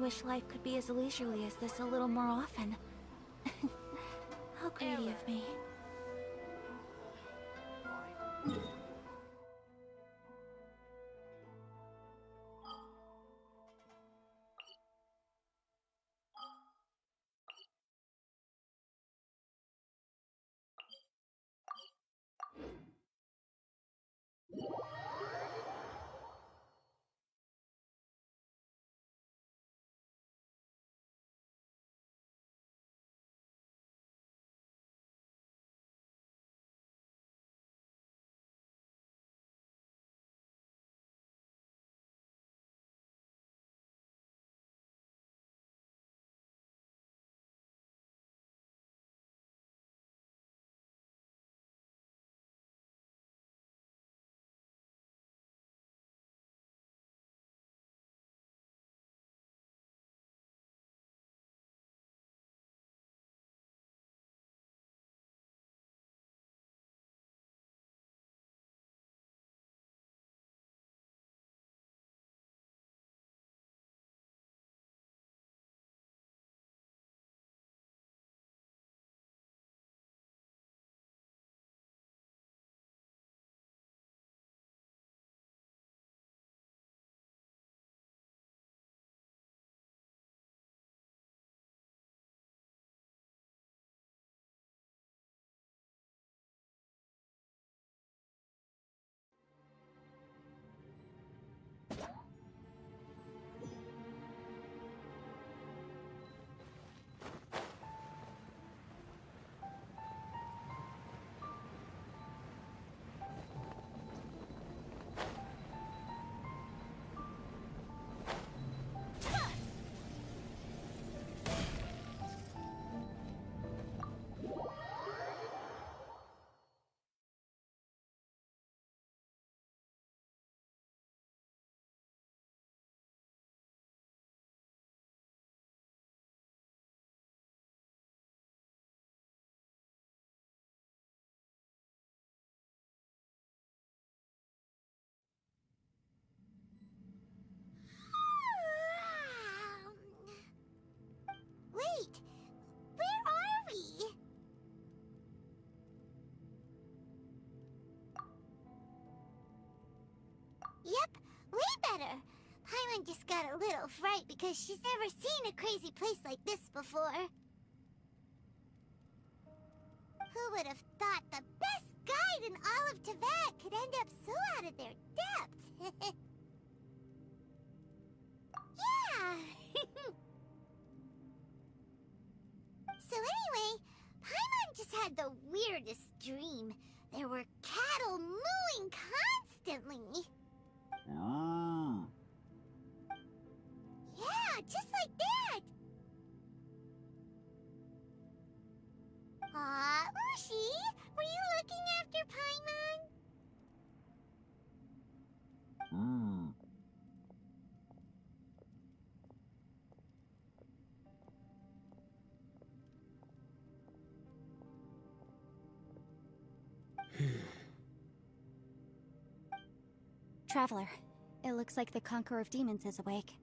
wish life could be as leisurely as this a little more often. How greedy of me. Wait, where are we? Yep, way better. Paimon just got a little fright because she's never seen a crazy place like this before. Who would have thought the best guide in all of Tibet could end up so out of their depth? Yeah! So anyway, Paimon just had the weirdest dream. There were cattle mooing constantly. Yeah, just like that. Aw, Ushi, were you looking after Paimon? Traveler, it looks like the Conqueror of Demons is awake.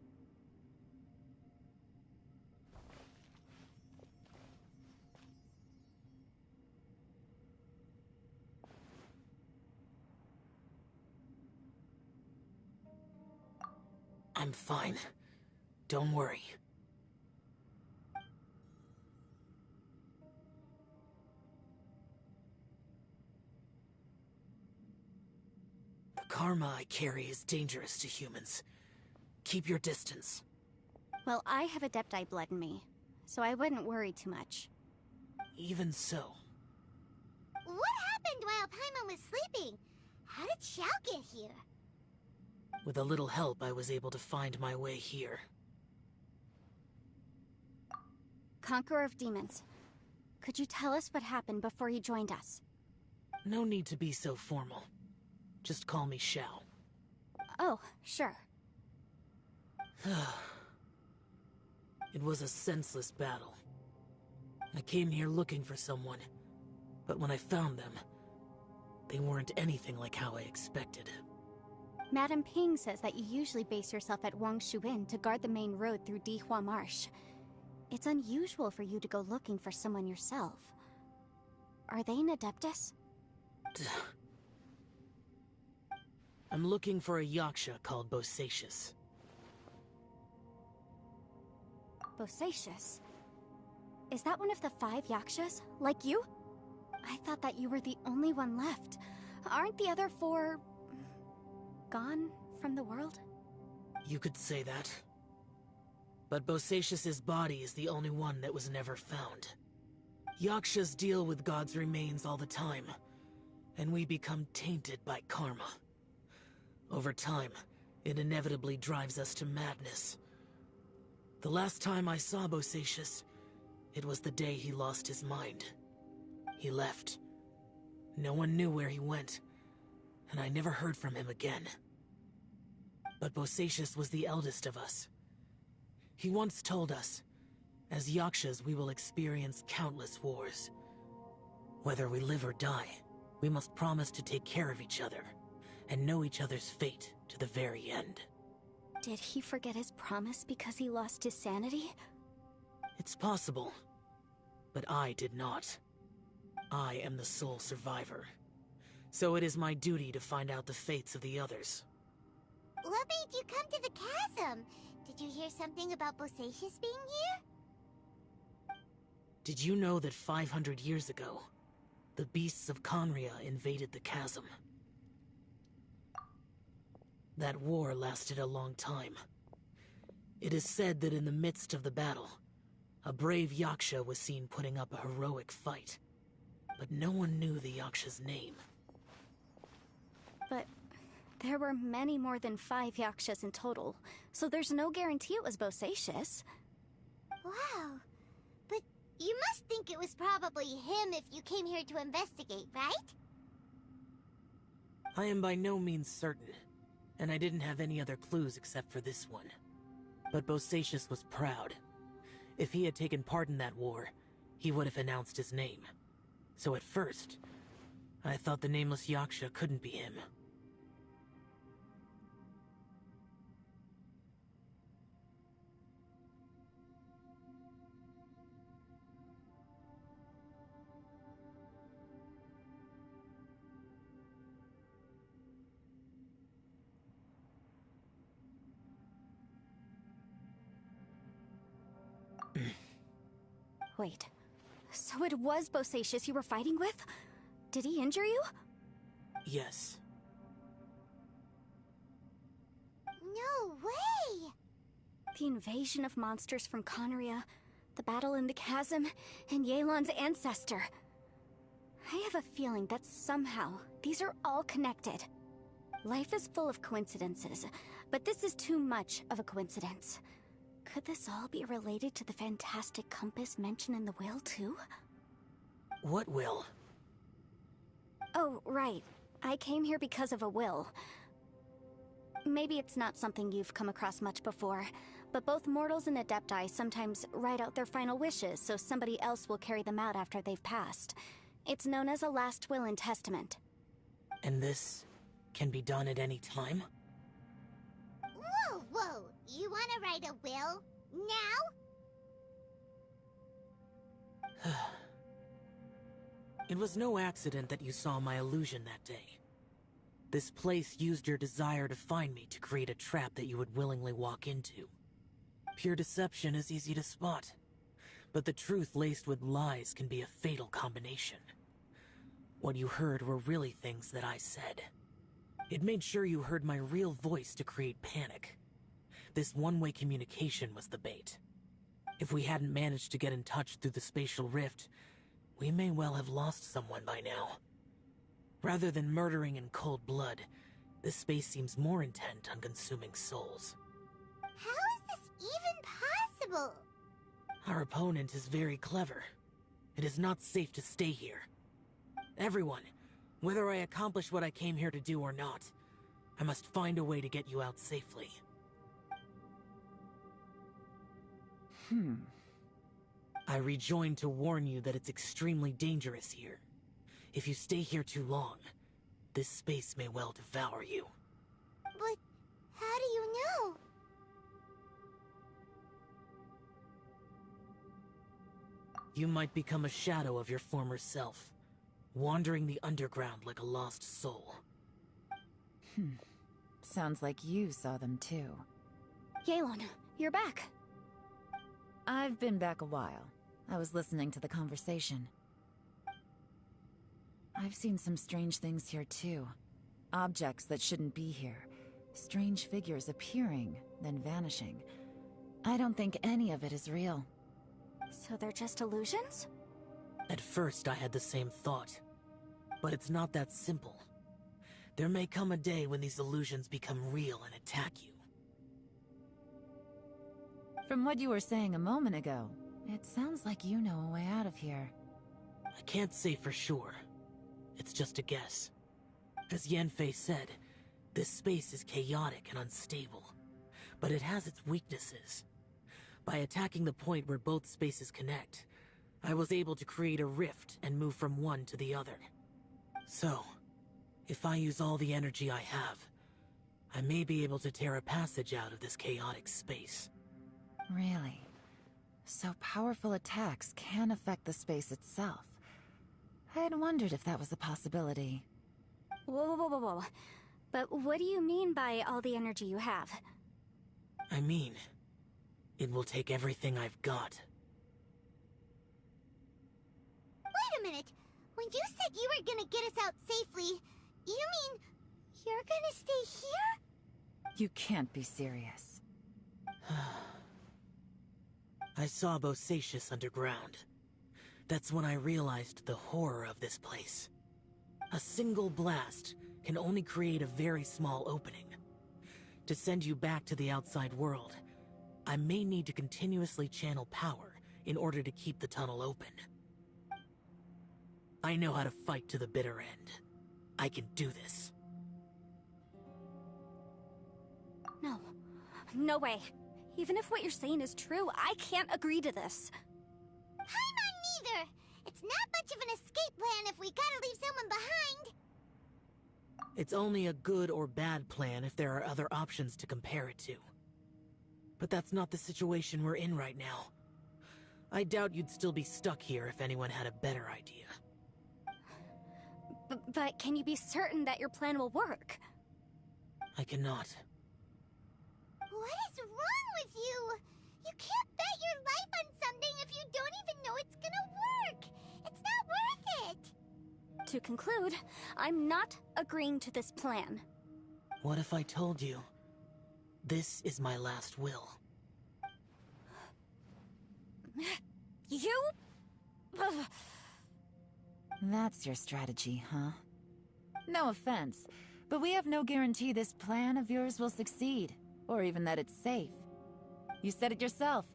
I'm fine. Don't worry. The karma I carry is dangerous to humans. Keep your distance. Well, I have Adepti blood in me, so I wouldn't worry too much. Even so. What happened while Paimon was sleeping? How did Xiao get here? With a little help, I was able to find my way here. Conqueror of Demons, could you tell us what happened before you joined us? No need to be so formal. Just call me Xiao. Oh, sure. It was a senseless battle. I came here looking for someone, but when I found them, they weren't anything like how I expected. Madame Ping says that you usually base yourself at Wangshuin to guard the main road through Dihua Marsh. It's unusual for you to go looking for someone yourself. Are they an Adeptus? I'm looking for a yaksha called Bosacius. Bosacius? Is that one of the 5 yakshas, like you? I thought that you were the only one left. Aren't the other 4... gone from the world? You could say that. But Bosacius's body is the only one that was never found. Yakshas deal with God's remains all the time, and we become tainted by karma. Over time, it inevitably drives us to madness. The last time I saw Bosacius, it was the day he lost his mind. He left. No one knew where he went, and I never heard from him again. But Bosacius was the eldest of us. He once told us, as Yakshas we will experience countless wars. Whether we live or die, we must promise to take care of each other, and know each other's fate to the very end. Did he forget his promise because he lost his sanity? It's possible, but I did not. I am the sole survivor, so it is my duty to find out the fates of the others. What made you come to the chasm? Did you hear something about Bosacius being here? Did you know that 500 years ago, the beasts of Conria invaded the chasm? That war lasted a long time. It is said that in the midst of the battle, a brave Yaksha was seen putting up a heroic fight. But no one knew the Yaksha's name. But there were many more than 5 yakshas in total, so there's no guarantee it was Bosacius. Wow. But you must think it was probably him if you came here to investigate, right? I am by no means certain, and I didn't have any other clues except for this one. But Bosacius was proud. If he had taken part in that war, he would have announced his name. So at first, I thought the nameless Yaksha couldn't be him. Wait, so it was Bosacius you were fighting with? Did he injure you? Yes. No way! The invasion of monsters from Conria, the battle in the chasm, and Yelan's ancestor. I have a feeling that somehow these are all connected. Life is full of coincidences, but this is too much of a coincidence. Could this all be related to the fantastic compass mentioned in the will, too? What will? Oh, right. I came here because of a will. Maybe it's not something you've come across much before, but both mortals and Adepti sometimes write out their final wishes so somebody else will carry them out after they've passed. It's known as a last will and testament. And this can be done at any time? Whoa, whoa! You wanna write a will? Now? It was no accident that you saw my illusion that day. This place used your desire to find me to create a trap that you would willingly walk into. Pure deception is easy to spot, but the truth laced with lies can be a fatal combination. What you heard were really things that I said. It made sure you heard my real voice to create panic. This one-way communication was the bait. If we hadn't managed to get in touch through the spatial rift, we may well have lost someone by now. Rather than murdering in cold blood, this space seems more intent on consuming souls. How is this even possible? Our opponent is very clever. It is not safe to stay here. Everyone, whether I accomplish what I came here to do or not, I must find a way to get you out safely. I rejoined to warn you that it's extremely dangerous here. If you stay here too long, this space may well devour you. But You might become a shadow of your former self, wandering the underground like a lost soul. Sounds like you saw them too. Yelan, you're back. I've been back a while. I was listening to the conversation. I've seen some strange things here too. Objects that shouldn't be here. Strange figures appearing, then vanishing. I don't think any of it is real. So they're just illusions? At first, I had the same thought. But it's not that simple. There may come a day when these illusions become real and attack you. From what you were saying a moment ago, it sounds like you know a way out of here. I can't say for sure. It's just a guess. As Yanfei said, this space is chaotic and unstable. But it has its weaknesses. By attacking the point where both spaces connect, I was able to create a rift and move from one to the other. So, if I use all the energy I have, I may be able to tear a passage out of this chaotic space. Really? So powerful attacks can affect the space itself. I had wondered if that was a possibility. Whoa. But what do you mean by all the energy you have? I mean, it will take everything I've got. Wait a minute. When you said you were gonna get us out safely, you mean you're gonna stay here? You can't be serious. I saw Bosacius underground. That's when I realized the horror of this place. A single blast can only create a very small opening. To send you back to the outside world, I may need to continuously channel power in order to keep the tunnel open. I know how to fight to the bitter end. I can do this. No. No way. Even if what you're saying is true, I can't agree to this. I'm on neither. It's not much of an escape plan if we gotta leave someone behind. It's only a good or bad plan if there are other options to compare it to. But that's not the situation we're in right now. I doubt you'd still be stuck here if anyone had a better idea. But can you be certain that your plan will work? I cannot. What is wrong with you? You can't bet your life on something if you don't even know it's gonna work. It's not worth it. To conclude, I'm not agreeing to this plan. What if I told you, this is my last will? You? Ugh. That's your strategy, huh? No offense, but we have no guarantee this plan of yours will succeed, or even that it's safe. You said it yourself.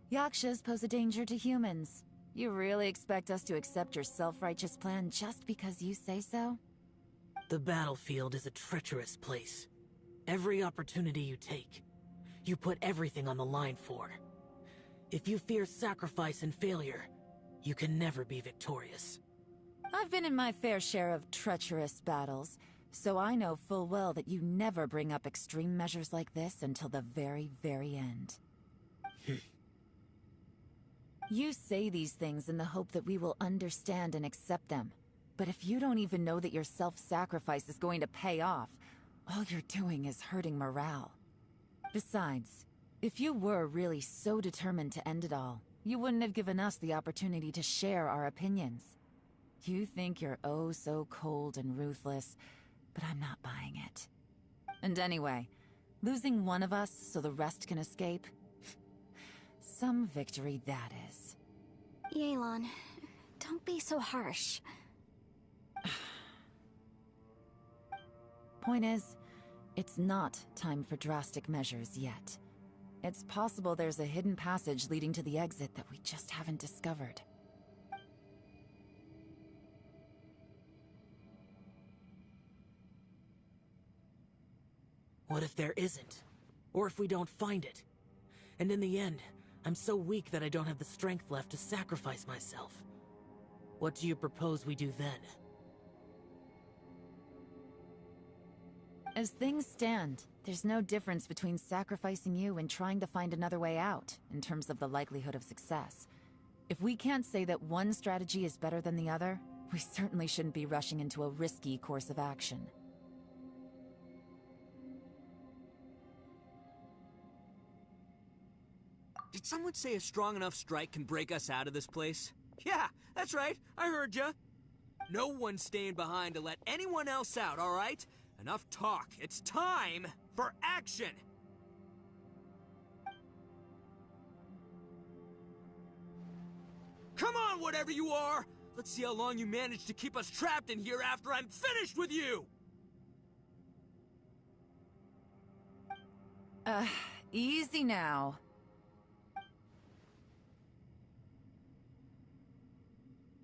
Yakshas pose a danger to humans. You really expect us to accept your self-righteous plan just because you say so? The battlefield is a treacherous place. Every opportunity you take, you put everything on the line for. If you fear sacrifice and failure, you can never be victorious. I've been in my fair share of treacherous battles, so I know full well that you never bring up extreme measures like this until the very, very end. You say these things in the hope that we will understand and accept them. But if you don't even know that your self-sacrifice is going to pay off, all you're doing is hurting morale. Besides, if you were really so determined to end it all, you wouldn't have given us the opportunity to share our opinions. You think you're oh so cold and ruthless, but I'm not buying it. And anyway, losing one of us so the rest can escape? Some victory that is. Yelan, don't be so harsh. Point is, it's not time for drastic measures yet. It's possible there's a hidden passage leading to the exit that we just haven't discovered. What if there isn't? Or if we don't find it? And in the end, I'm so weak that I don't have the strength left to sacrifice myself. What do you propose we do then? As things stand, there's no difference between sacrificing you and trying to find another way out, in terms of the likelihood of success. If we can't say that one strategy is better than the other, we certainly shouldn't be rushing into a risky course of action. Did someone say a strong enough strike can break us out of this place? Yeah, that's right. I heard ya. No one's staying behind to let anyone else out, all right? Enough talk. It's time for action! Come on, whatever you are! Let's see how long you manage to keep us trapped in here after I'm finished with you! Easy now.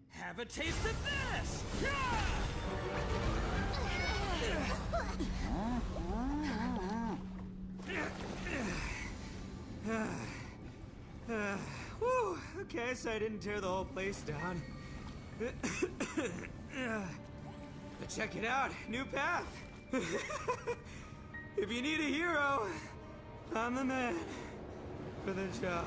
Have a taste of this! Whew, okay, so I didn't tear the whole place down. But check it out, new path. If you need a hero, I'm the man for the job.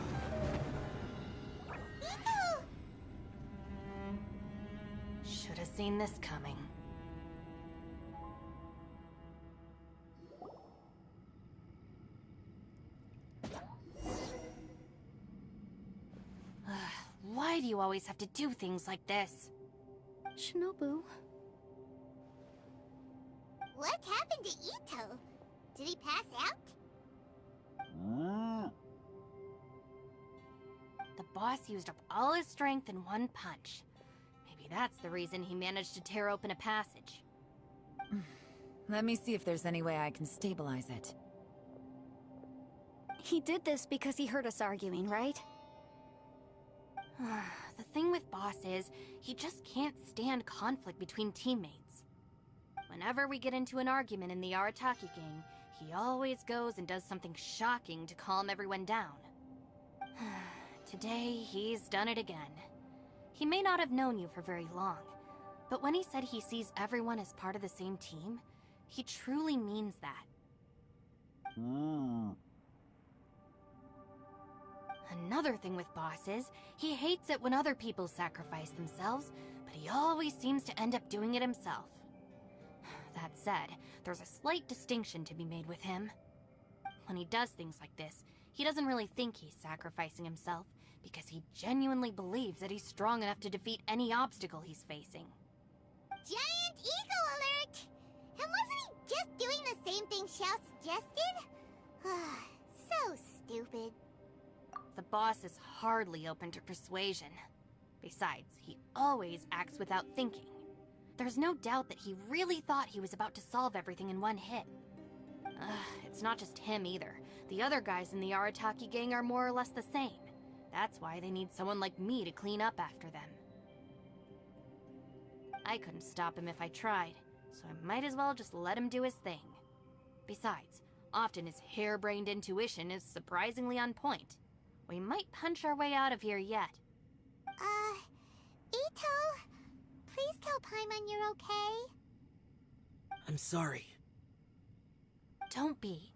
Should have seen this coming. Why do you always have to do things like this? Shinobu. What happened to Ito? Did he pass out? The boss used up all his strength in one punch. Maybe that's the reason he managed to tear open a passage. Let me see if there's any way I can stabilize it. He did this because he heard us arguing, right? The thing with Boss is, he just can't stand conflict between teammates. Whenever we get into an argument in the Arataki gang, he always goes and does something shocking to calm everyone down. Today, he's done it again. He may not have known you for very long, but when he said he sees everyone as part of the same team, he truly means that. Another thing with Boss is, he hates it when other people sacrifice themselves, but he always seems to end up doing it himself. That said, there's a slight distinction to be made with him. When he does things like this, he doesn't really think he's sacrificing himself, because he genuinely believes that he's strong enough to defeat any obstacle he's facing. Giant eagle alert! And wasn't he just doing the same thing Xiao suggested? So stupid. The boss is hardly open to persuasion. Besides, he always acts without thinking. There's no doubt that he really thought he was about to solve everything in one hit. It's not just him either. The other guys in the Arataki gang are more or less the same. That's why they need someone like me to clean up after them. I couldn't stop him if I tried, so I might as well just let him do his thing. Besides, often his harebrained intuition is surprisingly on point. We might punch our way out of here yet. Ito, please tell Paimon you're okay. I'm sorry. Don't be.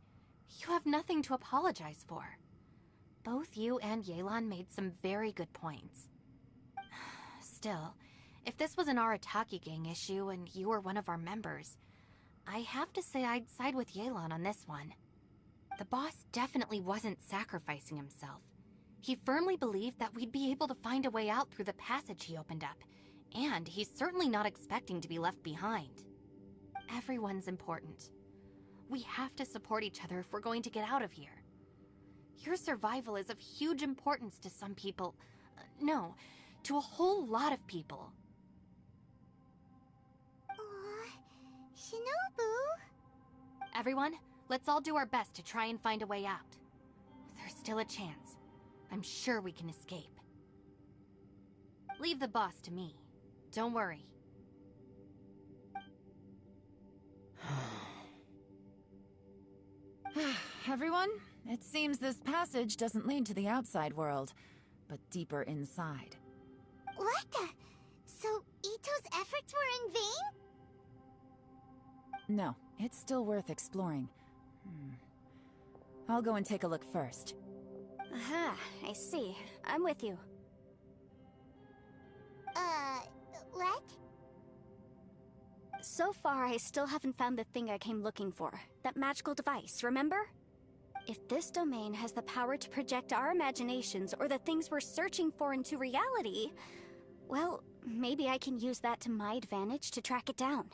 You have nothing to apologize for. Both you and Yelan made some very good points. Still, if this was an Arataki gang issue and you were one of our members, I have to say I'd side with Yelan on this one. The boss definitely wasn't sacrificing himself. He firmly believed that we'd be able to find a way out through the passage he opened up, and he's certainly not expecting to be left behind. Everyone's important. We have to support each other if we're going to get out of here. Your survival is of huge importance to some people. No, to a whole lot of people. Aw, Shinobu? Everyone, let's all do our best to try and find a way out. There's still a chance. I'm sure we can escape. Leave the boss to me. Don't worry. Everyone, it seems this passage doesn't lead to the outside world, but deeper inside. What the? So Ito's efforts were in vain? No, it's still worth exploring. I'll go and take a look first. Aha, I see. I'm with you. What? So far, I still haven't found the thing I came looking for. That magical device, remember? If this domain has the power to project our imaginations or the things we're searching for into reality, well, maybe I can use that to my advantage to track it down.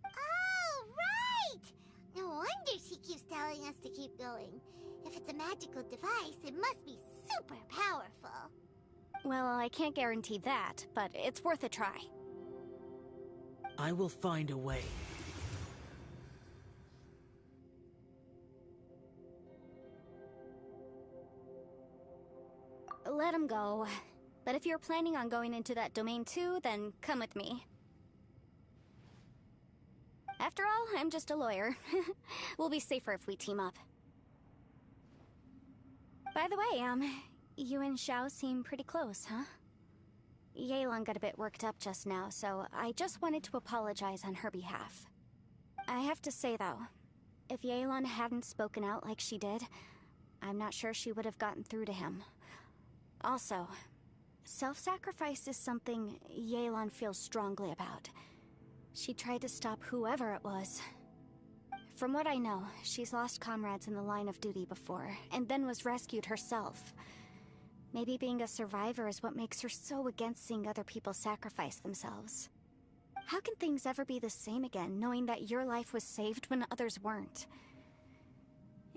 Oh, right! No wonder she keeps telling us to keep going. If it's a magical device, it must be super powerful. Well, I can't guarantee that, but it's worth a try. I will find a way. Let him go. But if you're planning on going into that domain too, then come with me. After all, I'm just a lawyer. We'll be safer if we team up. By the way, you and Xiao seem pretty close, huh? Yelan got a bit worked up just now, so I just wanted to apologize on her behalf. I have to say, though, if Yelan hadn't spoken out like she did, I'm not sure she would have gotten through to him. Also, self-sacrifice is something Yelan feels strongly about. She tried to stop whoever it was. From what I know, she's lost comrades in the line of duty before, and then was rescued herself. Maybe being a survivor is what makes her so against seeing other people sacrifice themselves. How can things ever be the same again, knowing that your life was saved when others weren't?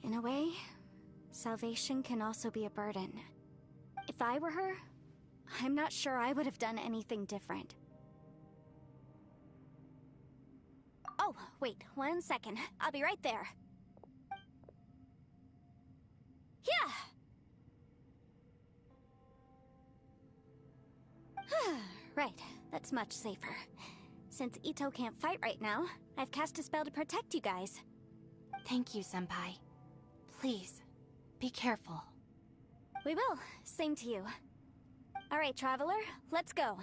In a way, salvation can also be a burden. If I were her, I'm not sure I would have done anything different. Oh, wait, 1 second. I'll be right there. Yeah! Right, that's much safer. Since Ito can't fight right now, I've cast a spell to protect you guys. Thank you, Senpai. Please, be careful. We will. Same to you. All right, Traveler, let's go.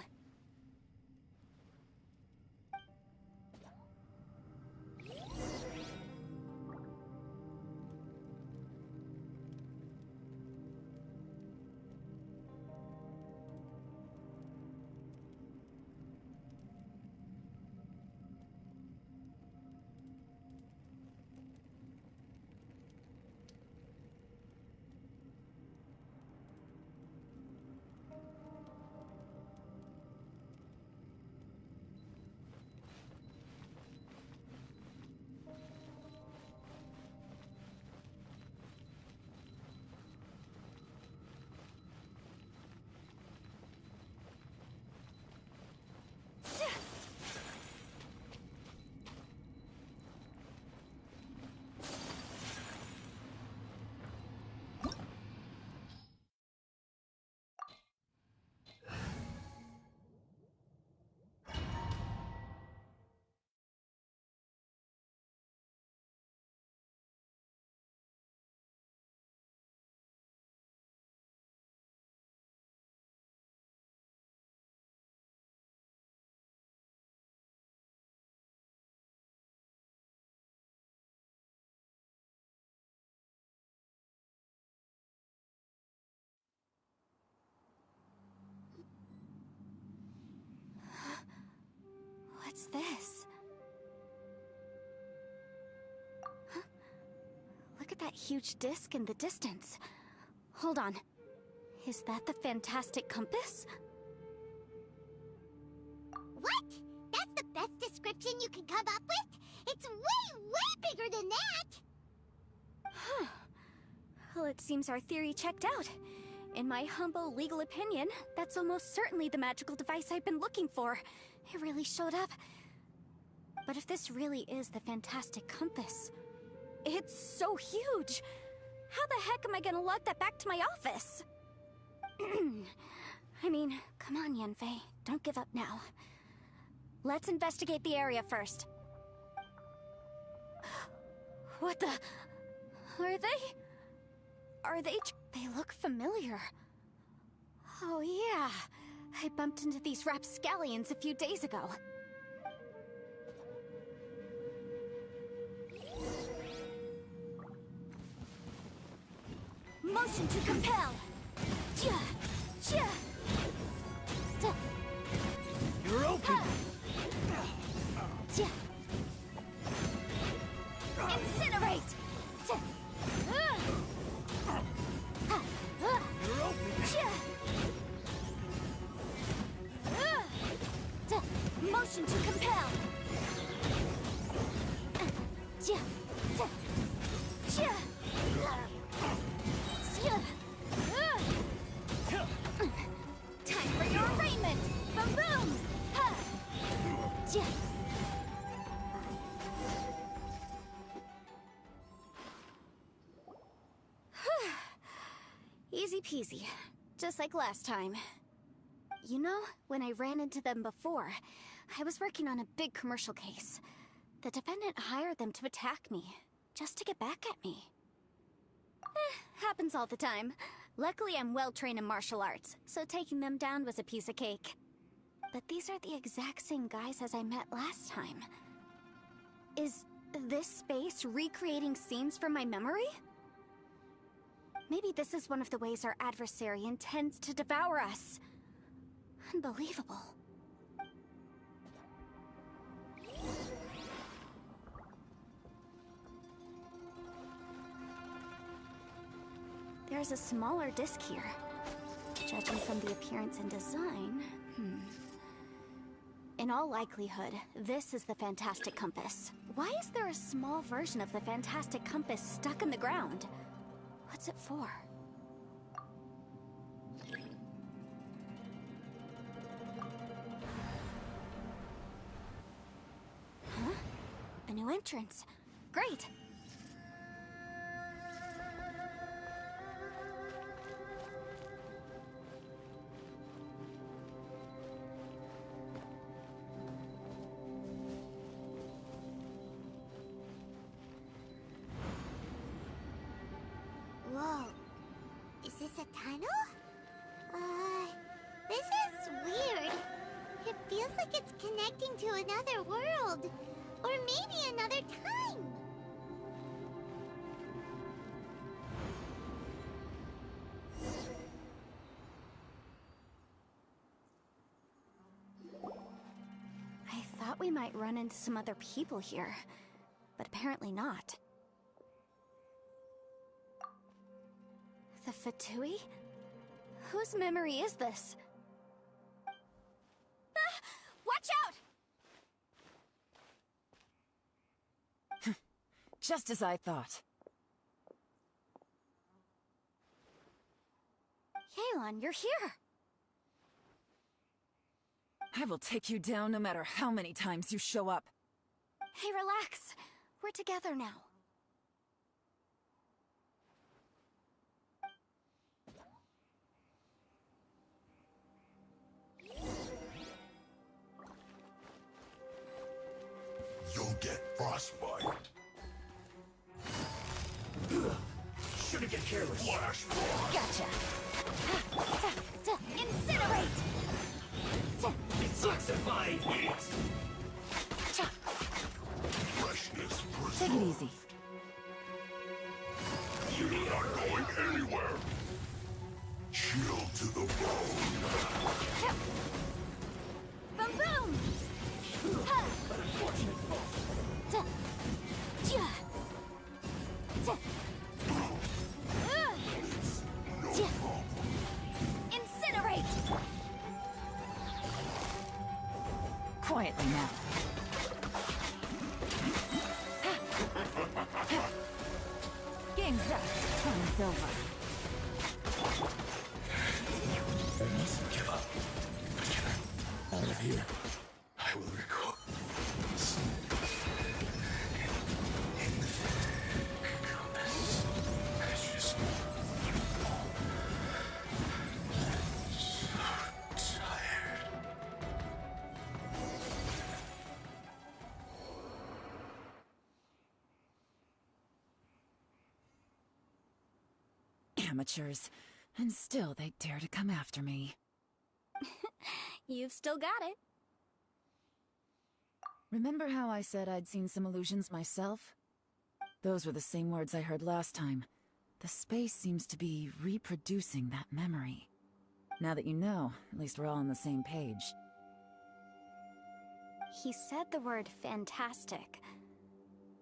What's this? Huh? Look at that huge disc in the distance. Hold on. Is that the fantastic compass? What? That's the best description you can come up with? It's way, way bigger than that! Huh. Well, it seems our theory checked out. In my humble legal opinion, that's almost certainly the magical device I've been looking for. It really showed up. But if this really is the fantastic compass, it's so huge! How the heck am I gonna lug that back to my office? I mean, come on, Yanfei. Don't give up now. Let's investigate the area first. What the... Are they... They look familiar. Oh yeah, I bumped into these rapscallions a few days ago. Motion to compel! You're open! Incinerate! You're open! Motion to compel! Time for your arraignment! Boom boom! Easy peasy. Just like last time. You know, when I ran into them before, I was working on a big commercial case. The defendant hired them to attack me, just to get back at me. Happens all the time. Luckily, I'm well-trained in martial arts, so taking them down was a piece of cake. But these are the exact same guys as I met last time. Is this space recreating scenes from my memory? Maybe this is one of the ways our adversary intends to devour us. Unbelievable. There's a smaller disc here. Judging from the appearance and design, In all likelihood, this is the Fantastic Compass. Why is there a small version of the Fantastic Compass stuck in the ground? What's it for? Huh? A new entrance. Great! Whoa. Is this a tunnel? This is weird. It feels like it's connecting to another world. Or maybe another time. I thought we might run into some other people here, but apparently not. The Fatui? Whose memory is this? Ah! Watch out! Just as I thought. Yelan, you're here! I will take you down no matter how many times you show up. Hey, relax. We're together now. You'll get frostbite. Shouldn't get careless. Flashbang. Gotcha! Incinerate! Detoxify! Freshness Take it easy. You're not going anywhere. Chill to the bone. Boom boom! An unfortunate fall. No problem. Incinerate! Quietly now. Game's up. Time's over. I mustn't give up. Out of here, I will recall. In the compass. I just... so tired. Amateurs. And still they dare to come after me. You've still got it. Remember how I said I'd seen some illusions myself? Those were the same words I heard last time. The space seems to be reproducing that memory. Now that you know, at least we're all on the same page. He said the word fantastic.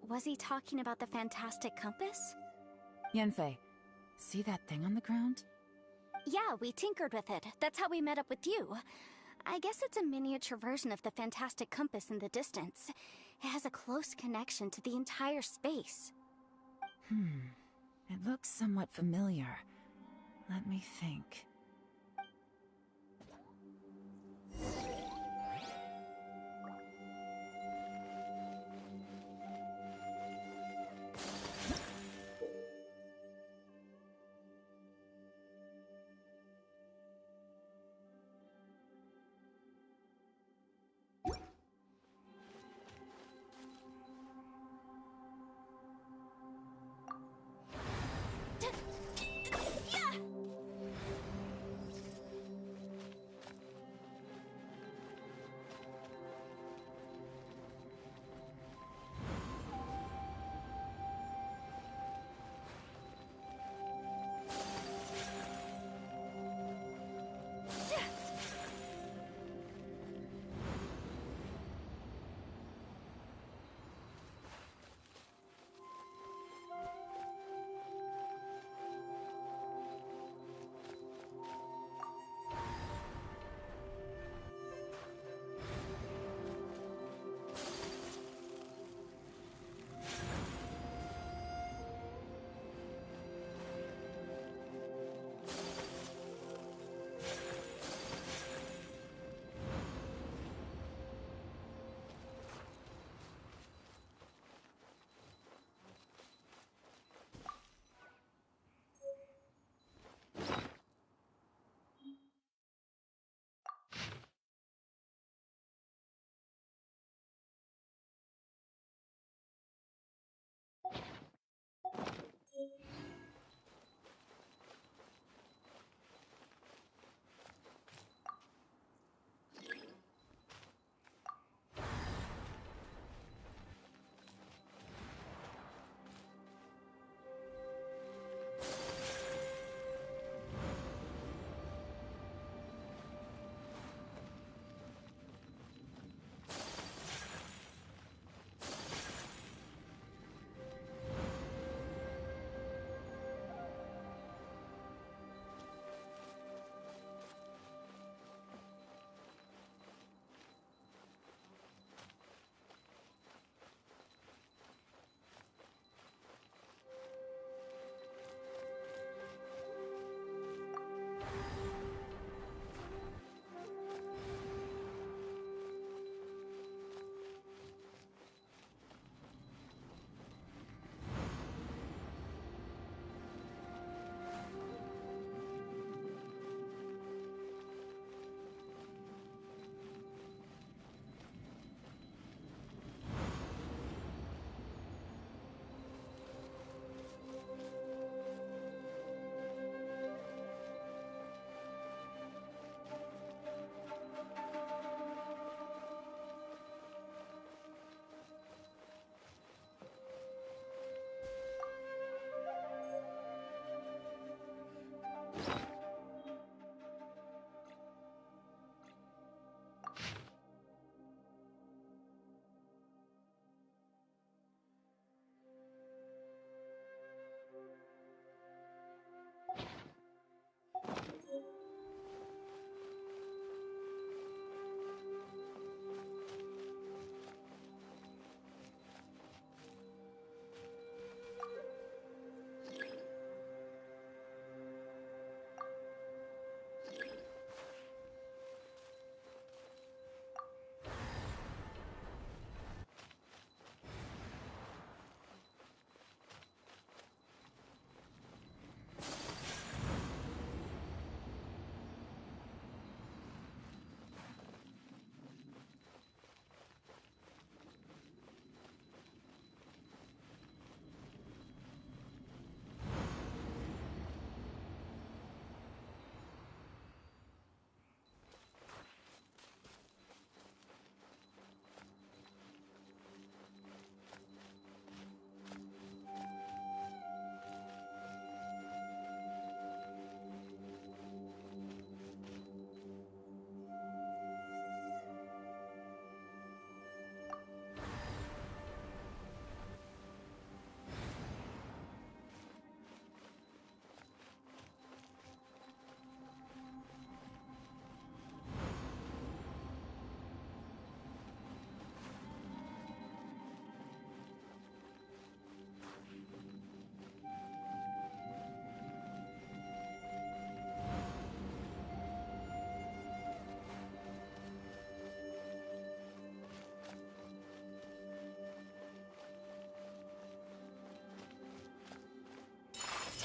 Was he talking about the fantastic compass? Yanfei, see that thing on the ground? Yeah, we tinkered with it. That's how we met up with you. I guess it's a miniature version of the fantastic compass in the distance. It has a close connection to the entire space. It looks somewhat familiar. Let me think.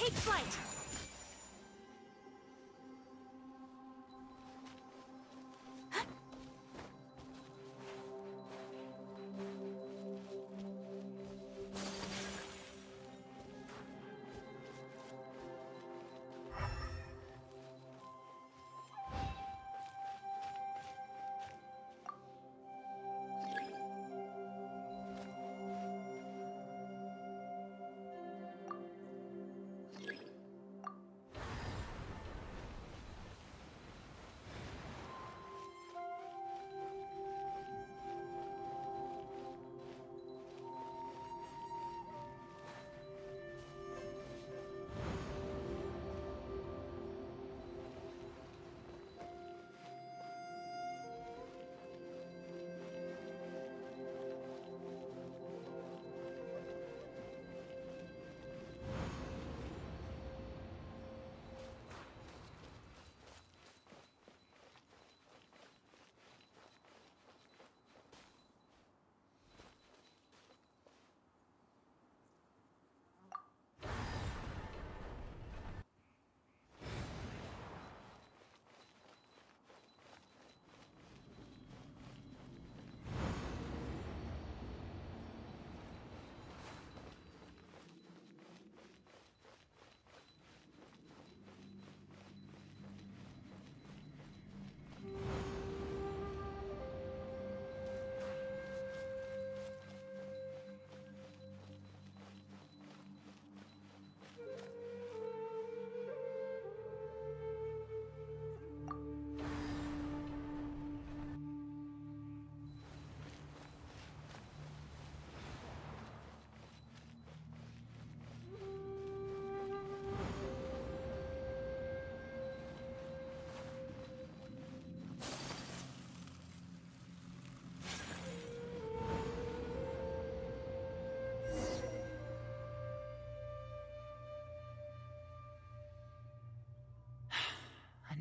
Take flight!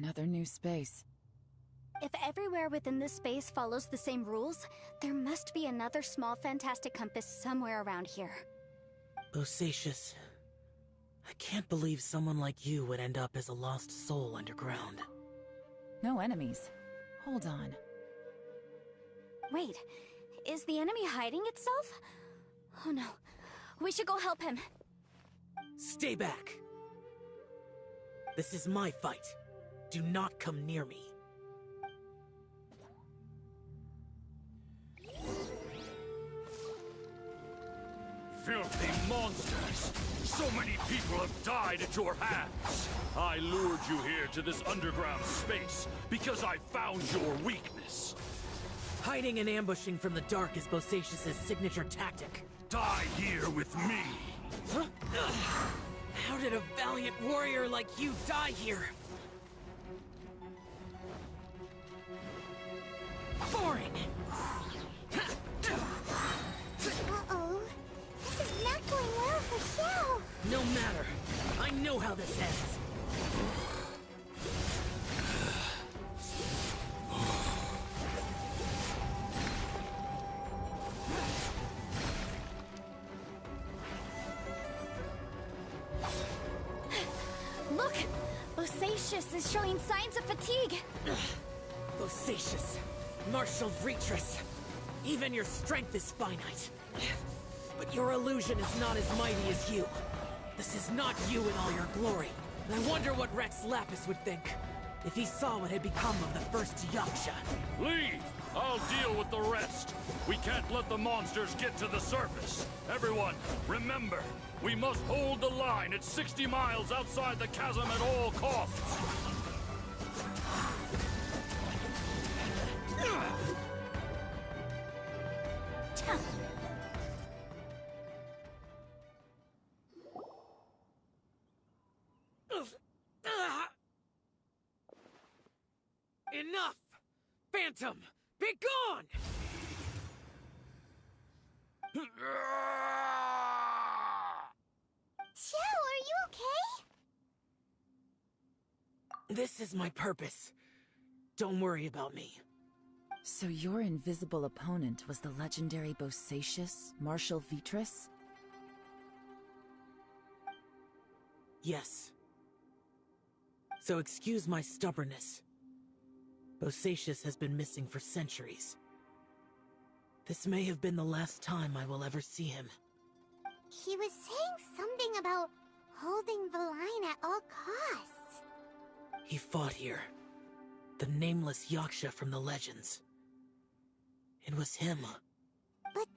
Another new space. If everywhere within this space follows the same rules, there must be another small fantastic compass somewhere around here. Bosacius, I can't believe someone like you would end up as a lost soul underground. No enemies. Hold on. Wait, is the enemy hiding itself? Oh no, we should go help him. Stay back! This is my fight. Do not come near me. Filthy monsters! So many people have died at your hands! I lured you here to this underground space because I found your weakness. Hiding and ambushing from the dark is Bosacius' signature tactic. Die here with me! Huh? How did a valiant warrior like you die here? Boring! Uh-oh. This is not going well for Xiao. No matter. I know how this ends. Look! Bosacius is showing signs of fatigue. Bosacius, Martial Retris, even your strength is finite. But your illusion is not as mighty as you. This is not you in all your glory. And I wonder what Rex Lapis would think if he saw what had become of the first Yaksha. Leave! I'll deal with the rest. We can't let the monsters get to the surface. Everyone, remember, we must hold the line at 60 miles outside the chasm at all costs. Enough! Phantom, be gone! Xiao, are you okay? This is my purpose. Don't worry about me. So your invisible opponent was the legendary Bosacius, Martial Vitris? Yes. So excuse my stubbornness. Bosacius has been missing for centuries. This may have been the last time I will ever see him. He was saying something about holding the line at all costs. He fought here. The nameless Yaksha from the legends. It was him. But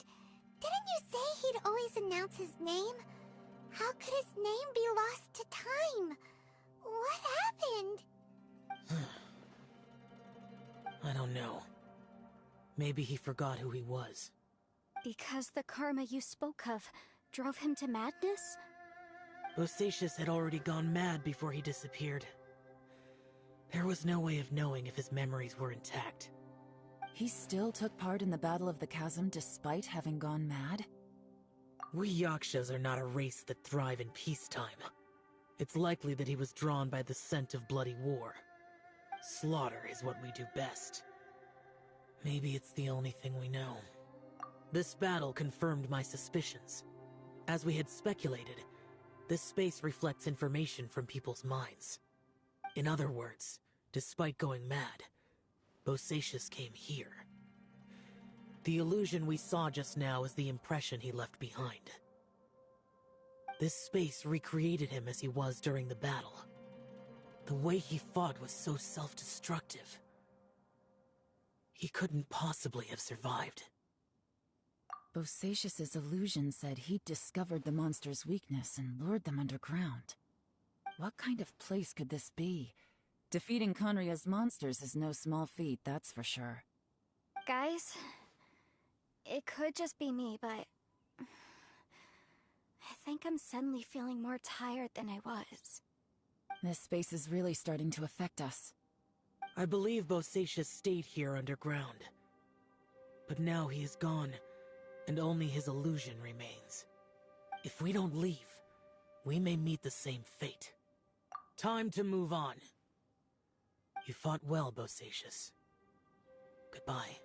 didn't you say he'd always announce his name? How could his name be lost to time? What happened? I don't know. Maybe he forgot who he was. Because the karma you spoke of drove him to madness? Bosacius had already gone mad before he disappeared. There was no way of knowing if his memories were intact. He still took part in the Battle of the Chasm despite having gone mad? We Yakshas are not a race that thrive in peacetime. It's likely that he was drawn by the scent of bloody war. Slaughter is what we do best. Maybe it's the only thing we know. This battle confirmed my suspicions. As we had speculated, this space reflects information from people's minds. In other words, despite going mad, Bosacius came here. The illusion we saw just now is the impression he left behind. This space recreated him as he was during the battle. The way he fought was so self-destructive. He couldn't possibly have survived. Bosacius's illusion said he'd discovered the monster's weakness and lured them underground. What kind of place could this be? Defeating Conria's monsters is no small feat, that's for sure. Guys, it could just be me, but I think I'm suddenly feeling more tired than I was. This space is really starting to affect us. I believe Bosacius stayed here underground. But now he is gone, and only his illusion remains. If we don't leave, we may meet the same fate. Time to move on. You fought well, Bosacius. Goodbye.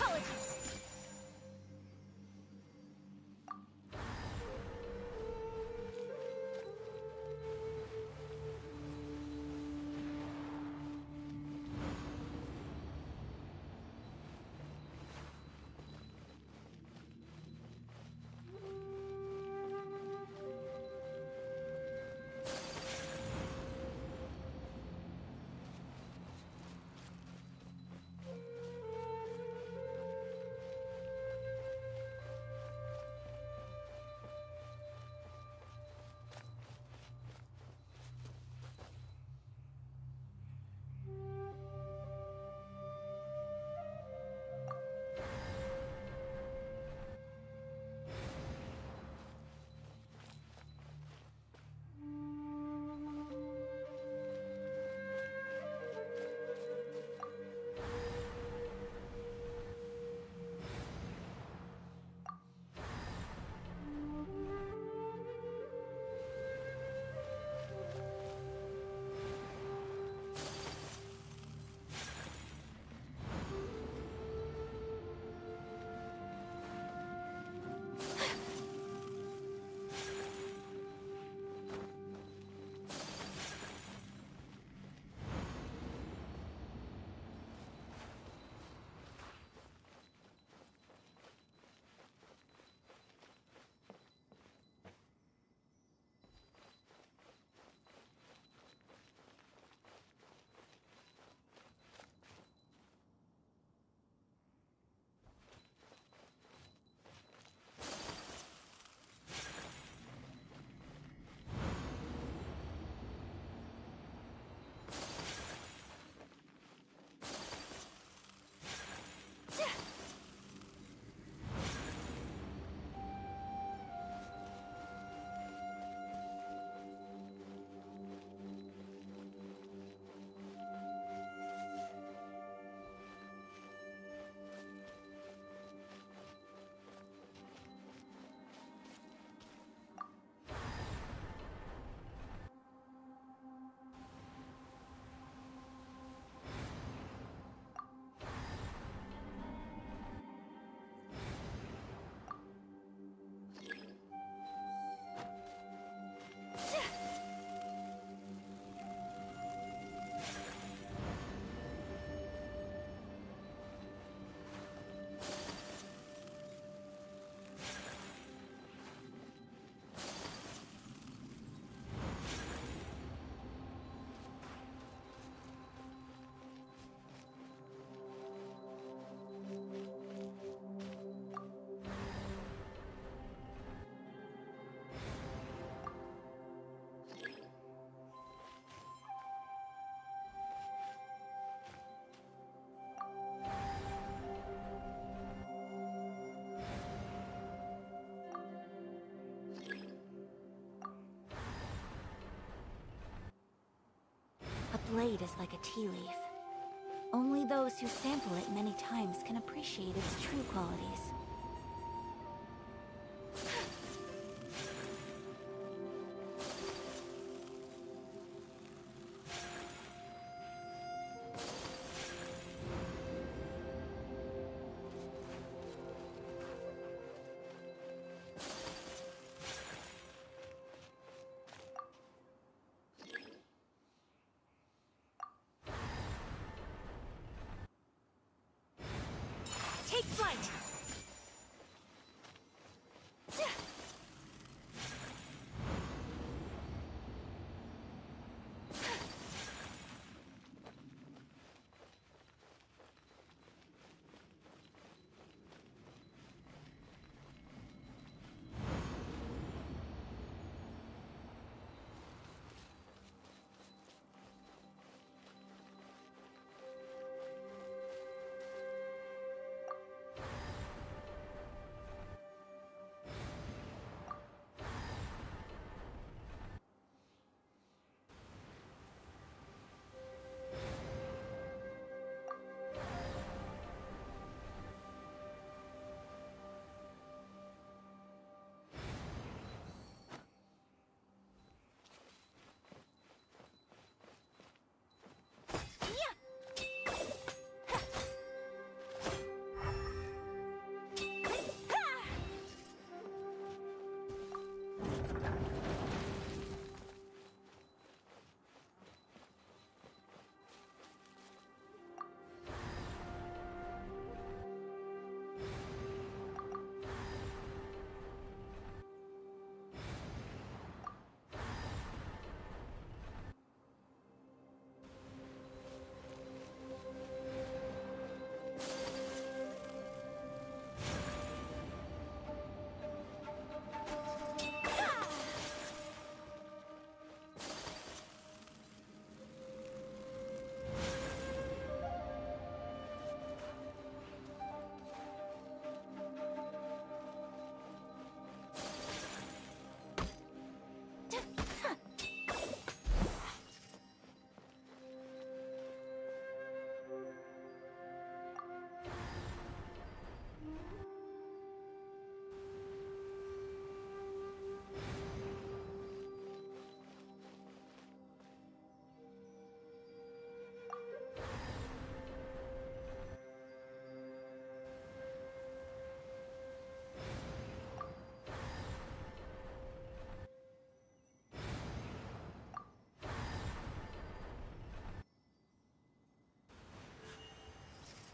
apologies. A blade is like a tea leaf. Only those who sample it many times can appreciate its true qualities. Take flight!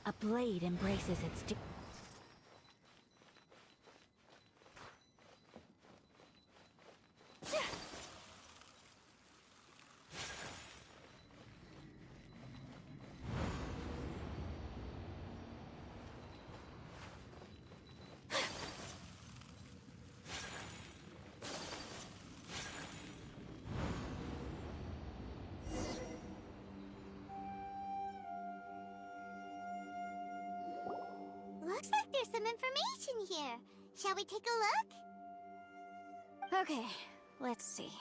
A blade embraces its Looks like there's some information here. Shall we take a look? Okay, let's see.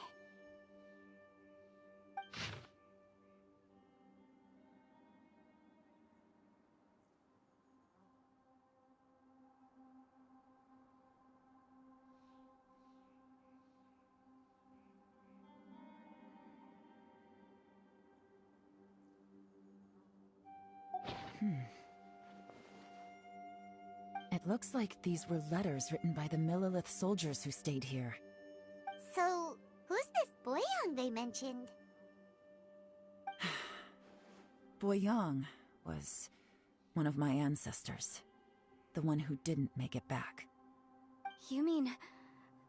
It looks like these were letters written by the Millelith soldiers who stayed here. So, who's this Boyang they mentioned? Boyang was one of my ancestors. The one who didn't make it back. You mean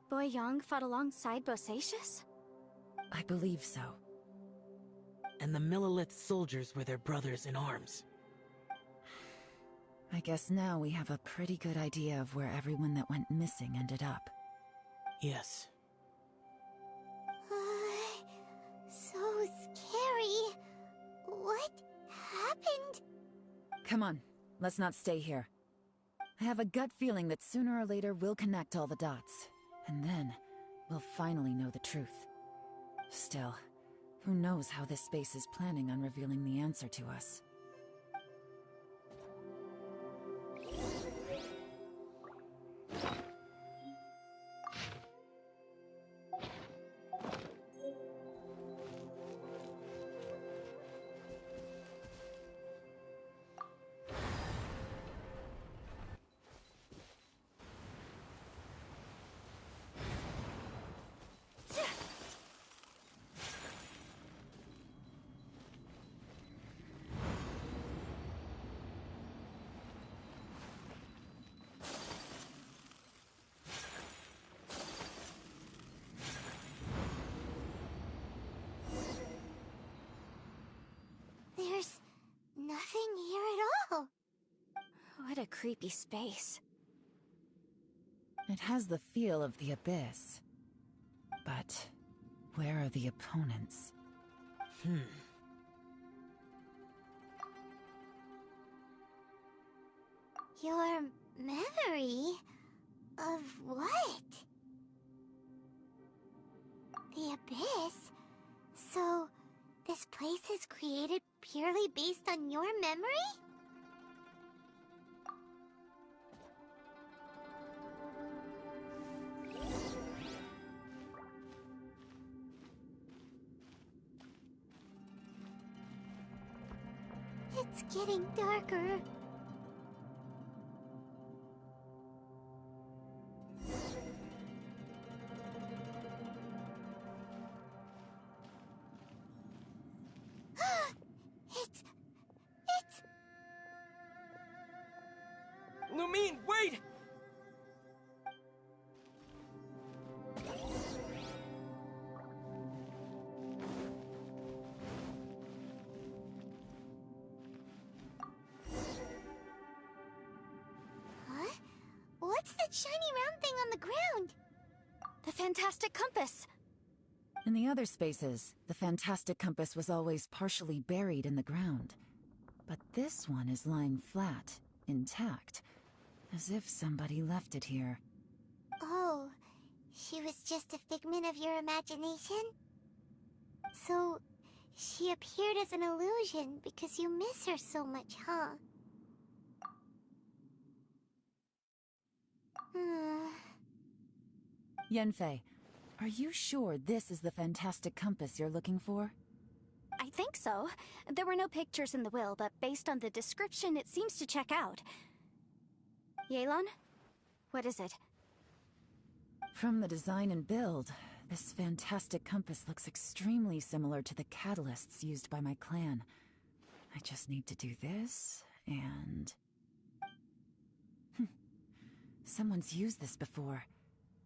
Boyang fought alongside Bosacius? I believe so. And the Millelith soldiers were their brothers in arms. I guess now we have a pretty good idea of where everyone that went missing ended up. Yes. So scary. What happened? Come on, let's not stay here. I have a gut feeling that sooner or later we'll connect all the dots. And then, we'll finally know the truth. Still, who knows how this space is planning on revealing the answer to us. There's nothing here at all. What a creepy space. It has the feel of the Abyss. But where are the opponents? Your memory of what? The Abyss? So, this place is created purely based on your memory? It's getting darker. It's... Lumine, wait! Huh? What's that shiny round thing on the ground? The fantastic compass! In the other spaces, the fantastic compass was always partially buried in the ground. But this one is lying flat, intact, as if somebody left it here. Oh, she was just a figment of your imagination? So, she appeared as an illusion because you miss her so much, huh? Yanfei, are you sure this is the fantastic compass you're looking for? I think so. There were no pictures in the will, but based on the description, it seems to check out. Yelan? What is it? From the design and build, this fantastic compass looks extremely similar to the catalysts used by my clan. I just need to do this, and... Someone's used this before.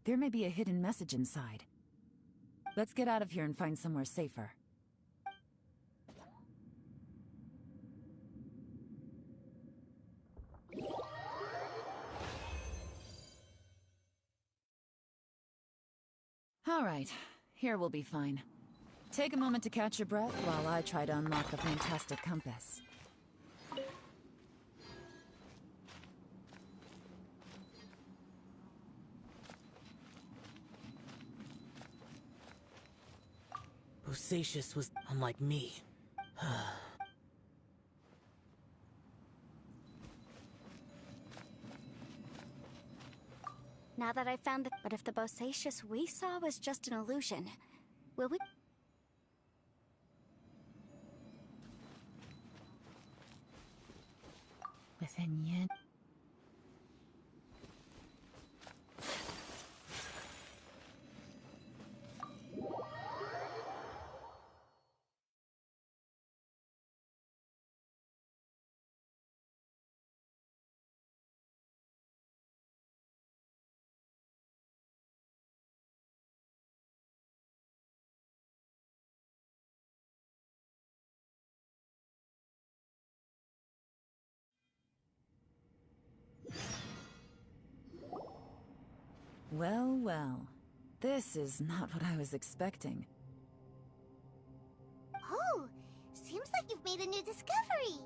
There may be a hidden message inside. Let's get out of here and find somewhere safer. All right, here we'll be fine. Take a moment to catch your breath while I try to unlock the fantastic compass. Bosacius was unlike me. Now that I've found the... But if the Bosacius we saw was just an illusion, will we... Within Yin... Well, well. This is not what I was expecting. Oh, seems like you've made a new discovery.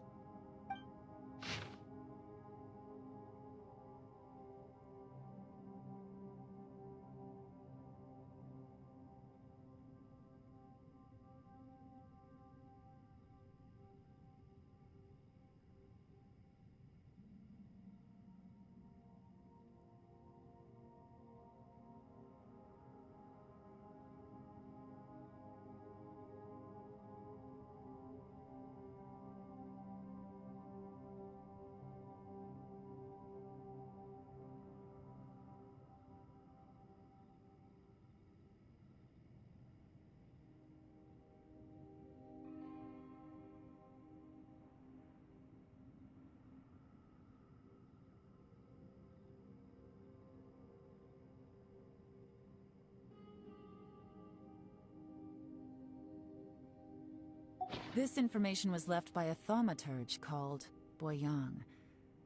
This information was left by a thaumaturge called Boyang,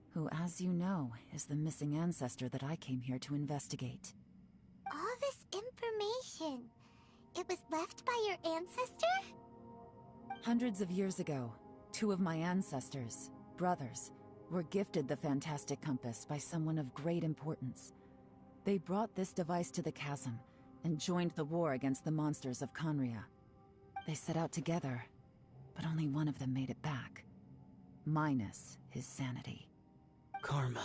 who, as you know, is the missing ancestor that I came here to investigate. All this information, it was left by your ancestor? Hundreds of years ago, two of my ancestors, brothers, were gifted the fantastic compass by someone of great importance. They brought this device to the chasm and joined the war against the monsters of Conria. They set out together, but only one of them made it back. Minus his sanity. Karma.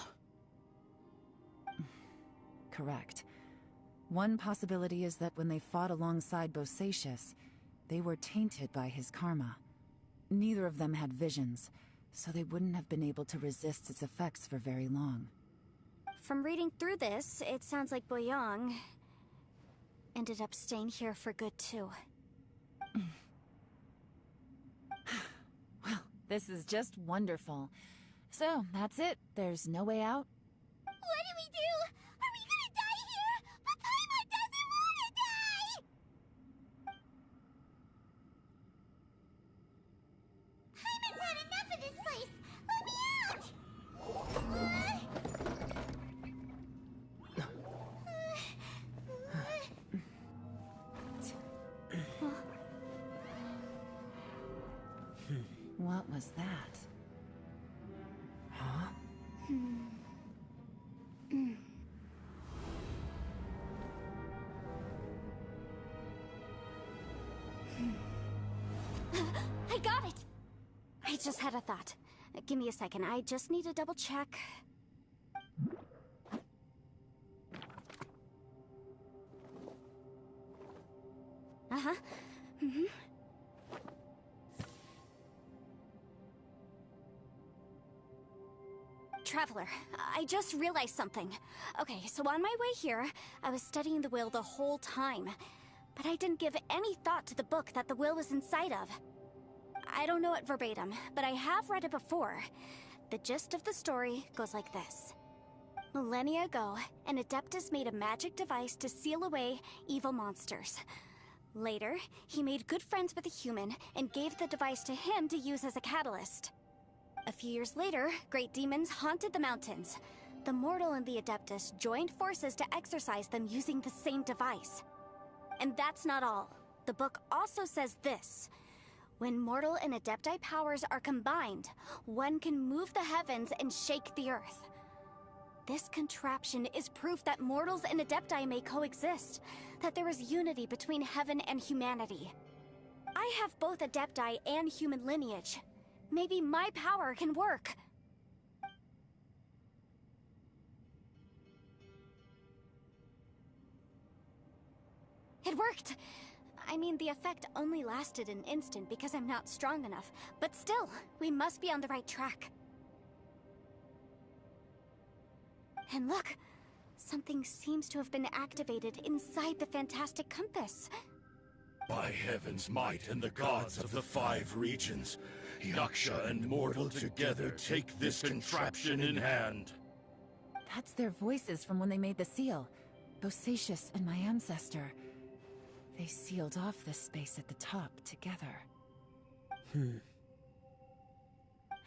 Correct. One possibility is that when they fought alongside Bosacius, they were tainted by his karma. Neither of them had visions, so they wouldn't have been able to resist its effects for very long. From reading through this, it sounds like Boyang ended up staying here for good too. Well, this is just wonderful. So, that's it. There's no way out? What do we do? Are we gonna die here? But Paimon doesn't wanna die! Paimon's had enough of this place! Let me out! What was that? Huh? I got it! I just had a thought. Give me a second, I just need to double check. Uh-huh. Traveler, I just realized something. Okay, so on my way here, I was studying the will the whole time. But I didn't give any thought to the book that the will was inside of. I don't know it verbatim, but I have read it before. The gist of the story goes like this. Millennia ago, an Adeptus made a magic device to seal away evil monsters. Later, he made good friends with a human and gave the device to him to use as a catalyst. A few years later, great demons haunted the mountains. The mortal and the Adeptus joined forces to exorcise them using the same device. And that's not all. The book also says this. When mortal and Adepti powers are combined, one can move the heavens and shake the earth. This contraption is proof that mortals and Adepti may coexist, that there is unity between heaven and humanity. I have both Adepti and human lineage. Maybe my power can work. It worked! I mean, the effect only lasted an instant because I'm not strong enough, but still, we must be on the right track. And look, something seems to have been activated inside the Fantastic Compass. By heaven's might and the gods of the 5 regions, Yaksha and mortal together take this contraption in hand. That's their voices from when they made the seal. Bosacius and my ancestor. They sealed off this space at the top together.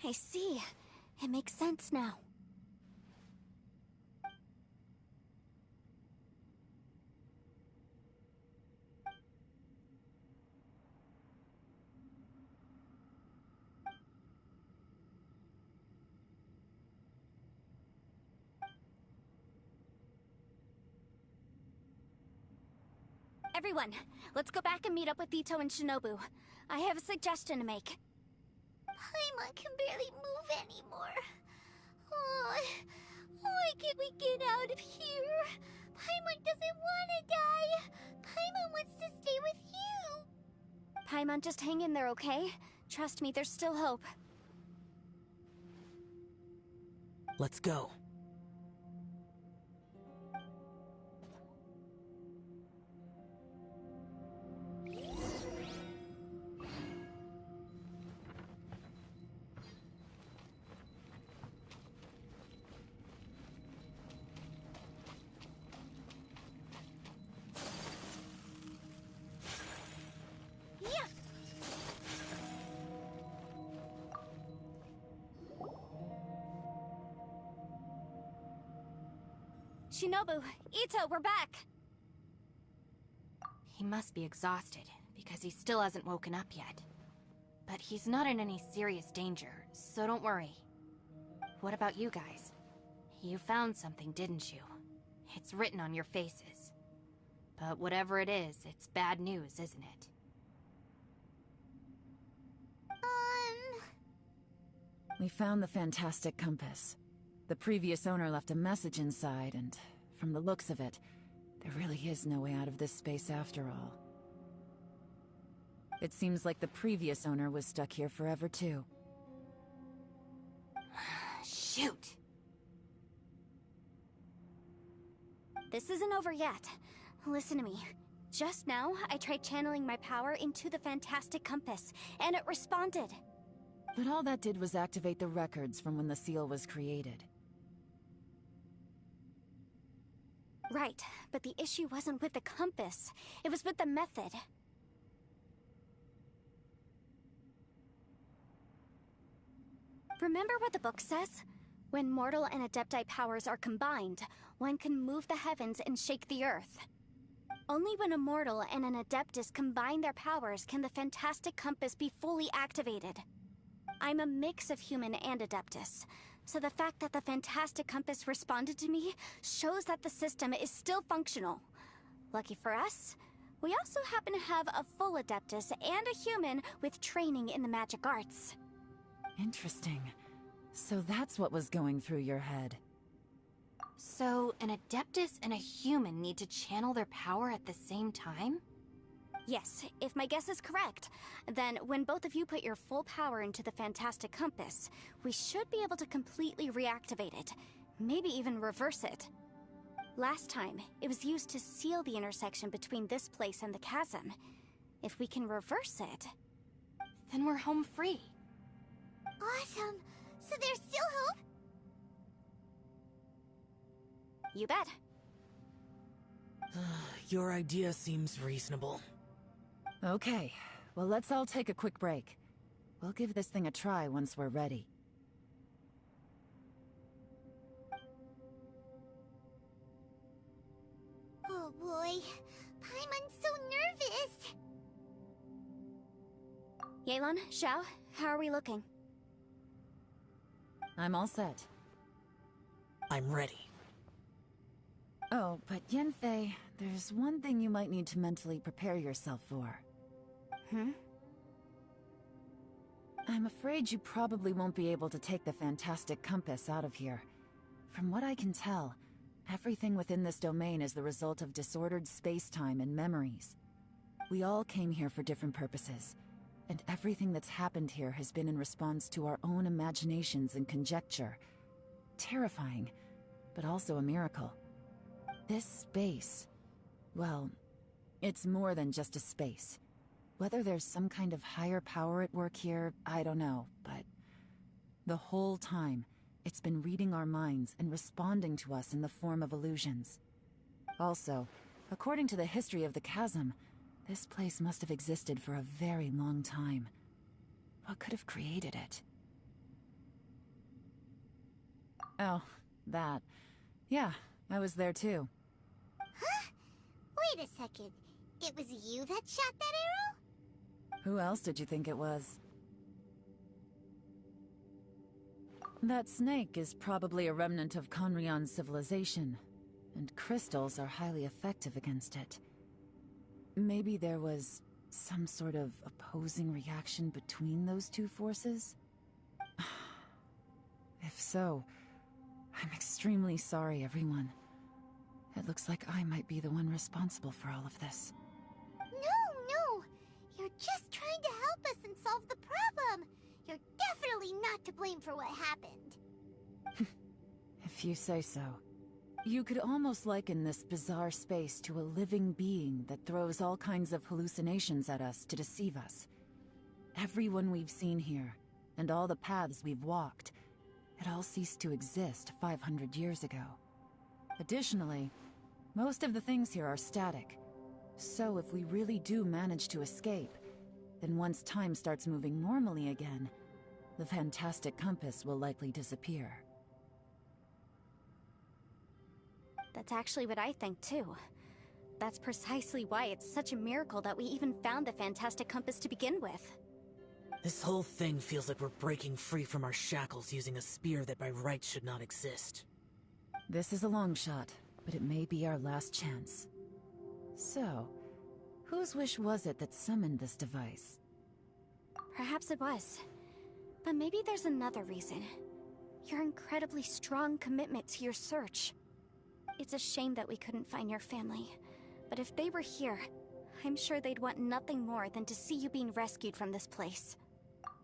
I see. It makes sense now. Everyone, let's go back and meet up with Ito and Shinobu. I have a suggestion to make. Paimon can barely move anymore. Oh, why can't we get out of here? Paimon doesn't want to die. Paimon wants to stay with you. Paimon, just hang in there, okay? Trust me, there's still hope. Let's go. Shinobu, Ito, we're back! He must be exhausted, because he still hasn't woken up yet. But he's not in any serious danger, so don't worry. What about you guys? You found something, didn't you? It's written on your faces. But whatever it is, it's bad news, isn't it? We found the Fantastic Compass. The previous owner left a message inside, and from the looks of it, there really is no way out of this space after all. It seems like the previous owner was stuck here forever too. Shoot! This isn't over yet. Listen to me. Just now, I tried channeling my power into the Fantastic Compass, and it responded. But all that did was activate the records from when the seal was created. Right, but the issue wasn't with the compass. It was with the method. Remember what the book says? When mortal and Adepti powers are combined, one can move the heavens and shake the earth. Only when a mortal and an Adeptus combine their powers can the Fantastic Compass be fully activated. I'm a mix of human and Adeptus, so the fact that the Fantastic Compass responded to me shows that the system is still functional. Lucky for us, we also happen to have a full Adeptus and a human with training in the magic arts. Interesting. So that's what was going through your head. So, an Adeptus and a human need to channel their power at the same time? Yes, if my guess is correct, then when both of you put your full power into the Fantastic Compass, we should be able to completely reactivate it, maybe even reverse it. Last time, it was used to seal the intersection between this place and the chasm. If we can reverse it... Then we're home free. Awesome. So there's still hope? You bet. Your idea seems reasonable. Okay, well let's all take a quick break. We'll give this thing a try once we're ready. Oh boy, Paimon's so nervous. Yelan, Xiao, how are we looking? I'm all set. I'm ready. Oh, but Yanfei, there's one thing you might need to mentally prepare yourself for. I'm afraid you probably won't be able to take the fantastic compass out of here. From what I can tell, everything within this domain is the result of disordered space-time and memories. We all came here for different purposes, and everything that's happened here has been in response to our own imaginations and conjecture. Terrifying, but also a miracle. This space, well, it's more than just a space. Whether there's some kind of higher power at work here, I don't know, but the whole time, it's been reading our minds and responding to us in the form of illusions. Also, according to the history of the chasm, this place must have existed for a very long time. What could have created it? Oh, that. Yeah, I was there too. Huh? Wait a second. It was you that shot that arrow? Who else did you think it was? That snake is probably a remnant of Conrion's civilization, and crystals are highly effective against it. Maybe there was some sort of opposing reaction between those two forces? If so, I'm extremely sorry, everyone. It looks like I might be the one responsible for all of this. No! You're just trying to help us and solve the problem! You're definitely not to blame for what happened. If you say so. You could almost liken this bizarre space to a living being that throws all kinds of hallucinations at us to deceive us. Everyone we've seen here, and all the paths we've walked, it all ceased to exist 500 years ago. Additionally, most of the things here are static. So if we really do manage to escape, then once time starts moving normally again, the fantastic compass will likely disappear. That's actually what I think too. That's precisely why it's such a miracle that we even found the fantastic compass to begin with. This whole thing feels like we're breaking free from our shackles using a spear that by rights should not exist. This is a long shot, but it may be our last chance. So, whose wish was it that summoned this device? Perhaps it was. But maybe there's another reason. Your incredibly strong commitment to your search. It's a shame that we couldn't find your family. But if they were here, I'm sure they'd want nothing more than to see you being rescued from this place.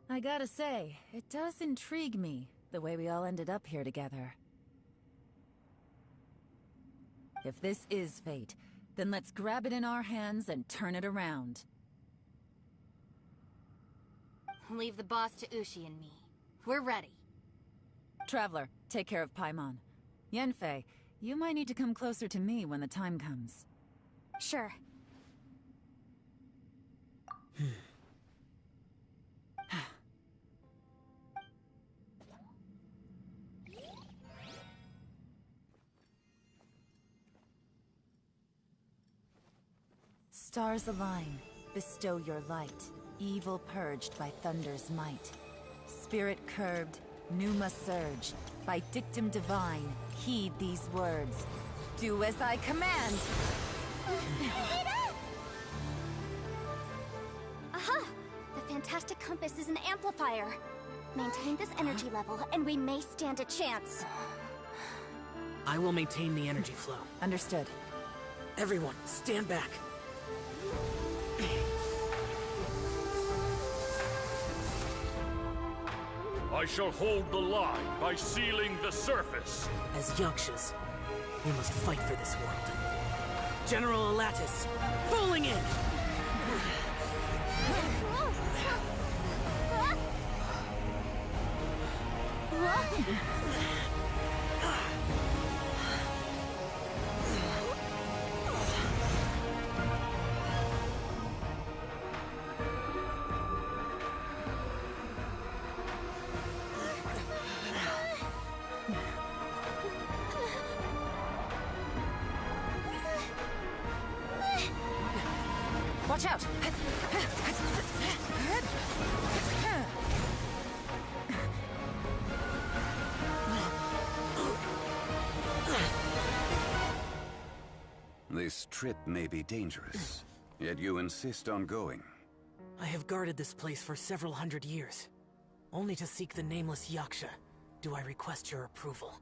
I gotta say, it does intrigue me, the way we all ended up here together. If this is fate, then let's grab it in our hands and turn it around. Leave the boss to Ushi and me. We're ready. Traveler, take care of Paimon. Yanfei, you might need to come closer to me when the time comes. Sure. Stars align, bestow your light. Evil purged by thunder's might. Spirit curbed, pneuma surge. By dictum divine, heed these words. Do as I command! Aha! The fantastic compass is an amplifier. Maintain this energy level, and we may stand a chance. I will maintain the energy flow. Understood. Everyone, stand back. I shall hold the line by sealing the surface. As Yakshas, we must fight for this world. General Alatus, falling in! Watch out! This trip may be dangerous, yet you insist on going. I have guarded this place for several hundred years. Only to seek the nameless Yaksha do I request your approval.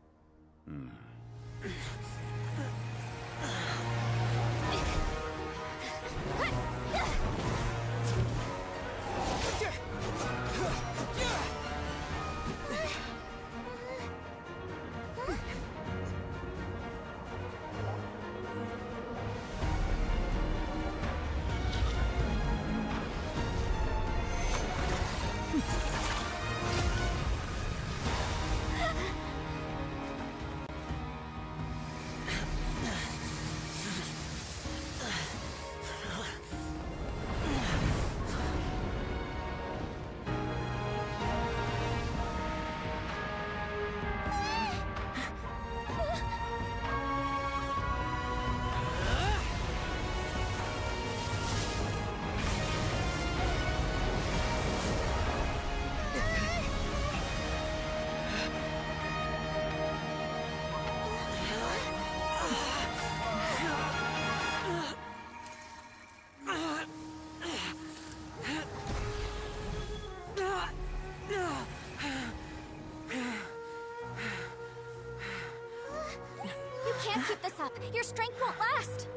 You can't keep this up. Your strength won't last.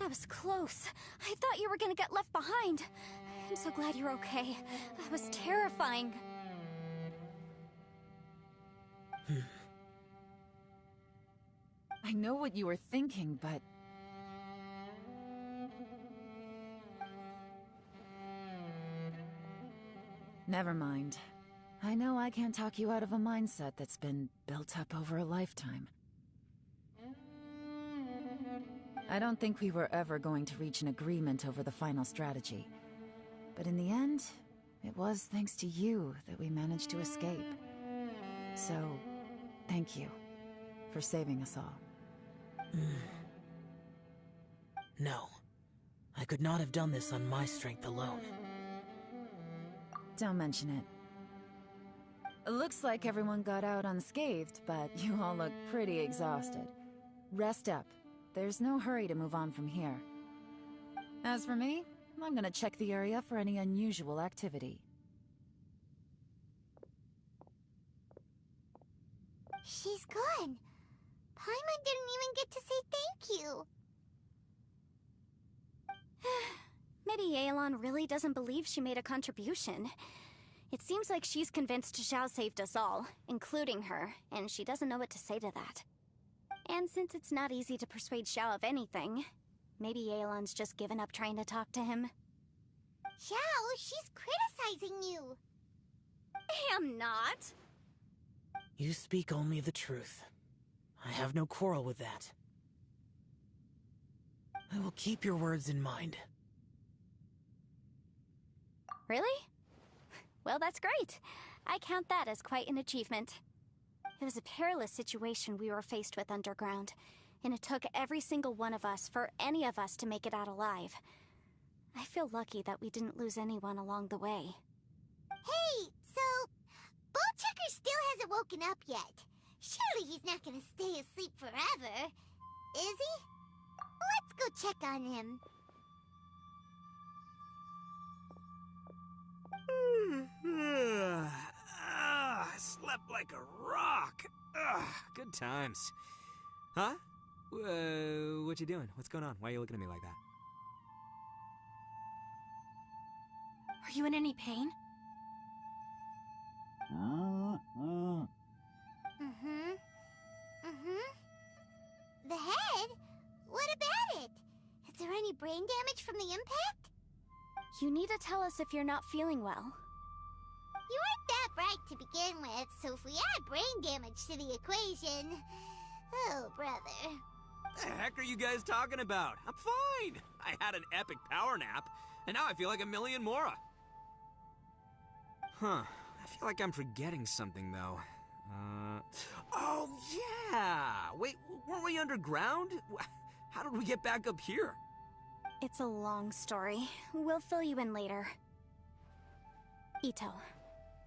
That was close. I thought you were gonna get left behind. I'm so glad you're okay. That was terrifying. I know what you were thinking, but... Never mind. I know I can't talk you out of a mindset that's been built up over a lifetime. I don't think we were ever going to reach an agreement over the final strategy. But in the end, it was thanks to you that we managed to escape. So, thank you for saving us all. No. I could not have done this on my strength alone. Don't mention it. It looks like everyone got out unscathed, but you all look pretty exhausted. Rest up. there's no hurry to move on from here. As for me, I'm gonna check the area for any unusual activity. She's gone. Paimon didn't even get to say thank you. Maybe Yelan really doesn't believe she made a contribution. It seems like she's convinced Xiao saved us all, including her, and she doesn't know what to say to that. And since it's not easy to persuade Xiao of anything, maybe Yelan's just given up trying to talk to him. Xiao, she's criticizing you. I am not. You speak only the truth. I have no quarrel with that. I will keep your words in mind. Really? Well, that's great. I count that as quite an achievement. It was a perilous situation we were faced with underground, and it took every single one of us for any of us to make it out alive. I feel lucky that we didn't lose anyone along the way. Hey, so... Ballchecker still hasn't woken up yet. Surely he's not gonna stay asleep forever, is he? Let's go check on him. Slept like a rock. Good times. Huh? What you doing? What's going on? Why are you looking at me like that? Are you in any pain? The head? What about it? Is there any brain damage from the impact? You need to tell us if you're not feeling well. You weren't that bright to begin with, so if we add brain damage to the equation... Oh, brother. The heck are you guys talking about? I'm fine. I had an epic power nap, and now I feel like a million more. Huh. I feel like I'm forgetting something, though. Oh, yeah! Wait, weren't we underground? How did we get back up here? It's a long story. We'll fill you in later. Ito,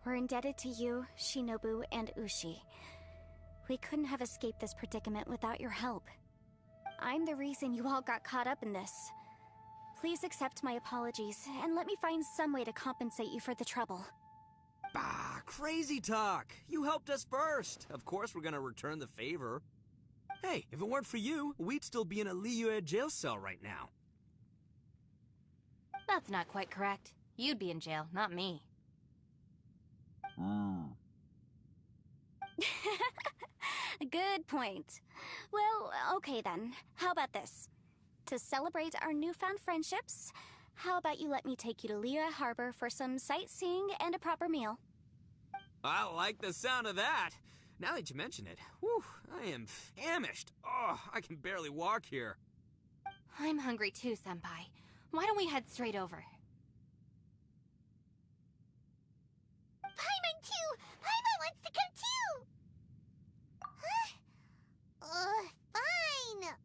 we're indebted to you, Shinobu, and Ushi. We couldn't have escaped this predicament without your help. I'm the reason you all got caught up in this. Please accept my apologies, and let me find some way to compensate you for the trouble. Bah, crazy talk. You helped us first. Of course we're gonna return the favor. Hey, if it weren't for you, we'd still be in a Liyue jail cell right now. That's not quite correct. You'd be in jail, not me. Good point. Well, okay then. How about this? To celebrate our newfound friendships, how about you let me take you to Liyue Harbor for some sightseeing and a proper meal? I like the sound of that. Now that you mention it, whew, I am famished. Oh, I can barely walk here. I'm hungry too, Senpai. Why don't we head straight over? Paimon too! Paimon wants to come too! Huh? Fine!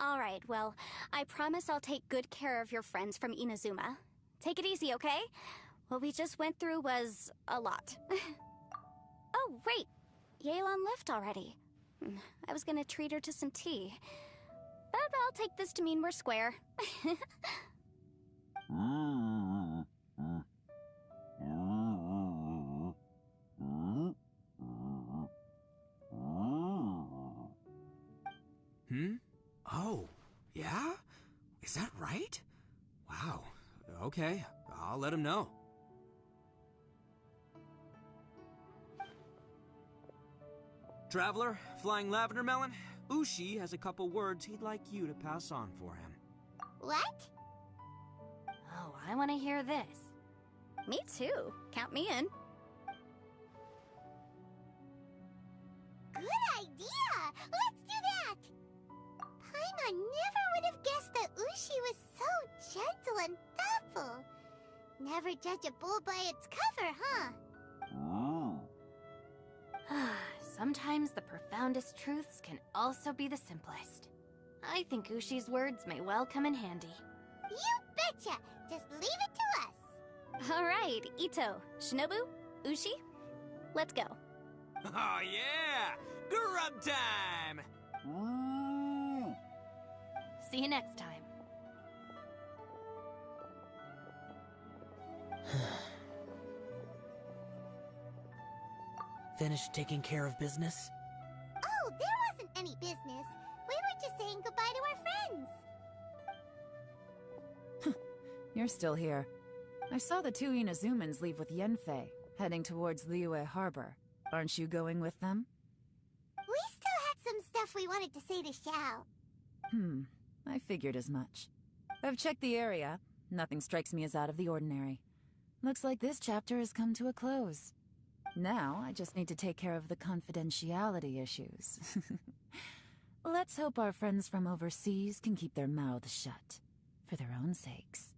Alright, well, I promise I'll take good care of your friends from Inazuma. Take it easy, okay? What we just went through was a lot. Oh, wait! Yelan left already. I was gonna treat her to some tea. But I'll take this to mean we're square. Oh, yeah? Is that right? Wow. Okay, I'll let him know. Traveler, Flying Lavender Melon, Ushi has a couple words he'd like you to pass on for him. What? Oh, I want to hear this. Me too. Count me in. Good idea! Let's do that! Paimon never would have guessed that Ushi was so gentle and thoughtful. Never judge a bull by its cover, huh? Sometimes the profoundest truths can also be the simplest. I think Ushi's words may well come in handy. You betcha! Just leave it to us! Alright, Ito, Shinobu, Ushi, let's go. Oh yeah! Grub time! See you next time. Finished taking care of business? Oh, there wasn't any business. We were just saying goodbye to our friends. You're still here. I saw the two Inazumans leave with Yenfei, heading towards Liyue Harbor. Aren't you going with them? We still had some stuff we wanted to say to Xiao. I figured as much. I've checked the area. Nothing strikes me as out of the ordinary. Looks like this chapter has come to a close. Now, I just need to take care of the confidentiality issues. Let's hope our friends from overseas can keep their mouths shut. For their own sakes.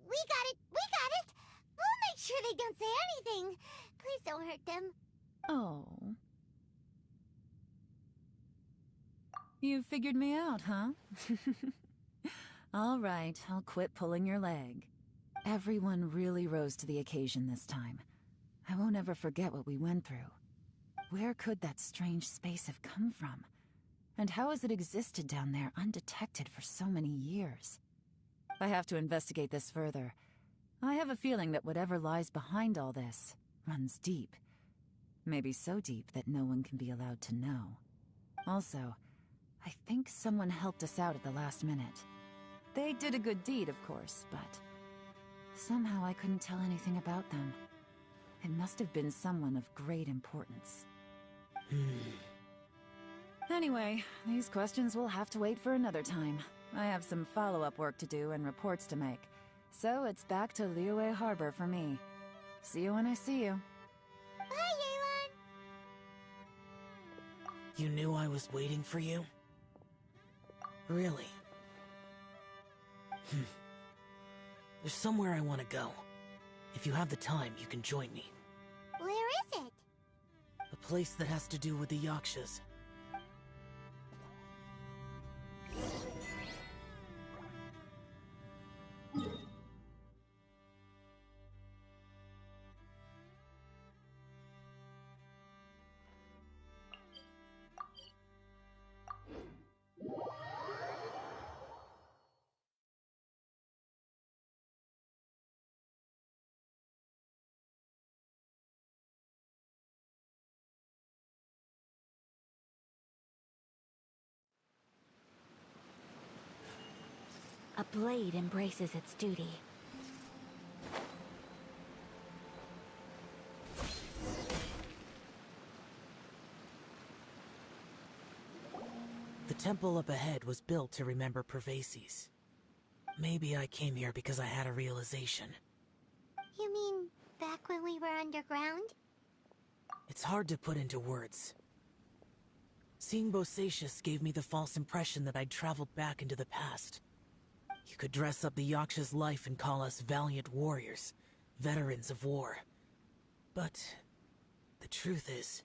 We got it! We got it! We'll make sure they don't say anything. Please don't hurt them. Oh. You figured me out, huh? All right, I'll quit pulling your leg. Everyone really rose to the occasion this time. I won't ever forget what we went through. Where could that strange space have come from? And how has it existed down there undetected for so many years? I have to investigate this further. I have a feeling that whatever lies behind all this runs deep. Maybe so deep that no one can be allowed to know. Also, I think someone helped us out at the last minute. They did a good deed, of course, but somehow I couldn't tell anything about them. It must have been someone of great importance. Anyway, these questions will have to wait for another time. I have some follow-up work to do and reports to make. So it's back to Liyue Harbor for me. See you when I see you. Bye, Yelan! You knew I was waiting for you? Really? There's somewhere I want to go. If you have the time, you can join me. Where is it? A place that has to do with the Yakshas. A blade embraces its duty. The temple up ahead was built to remember Pervases. Maybe I came here because I had a realization. You mean back when we were underground? It's hard to put into words. Seeing Bosacius gave me the false impression that I'd traveled back into the past. You could dress up the Yaksha's life and call us valiant warriors, veterans of war. But the truth is,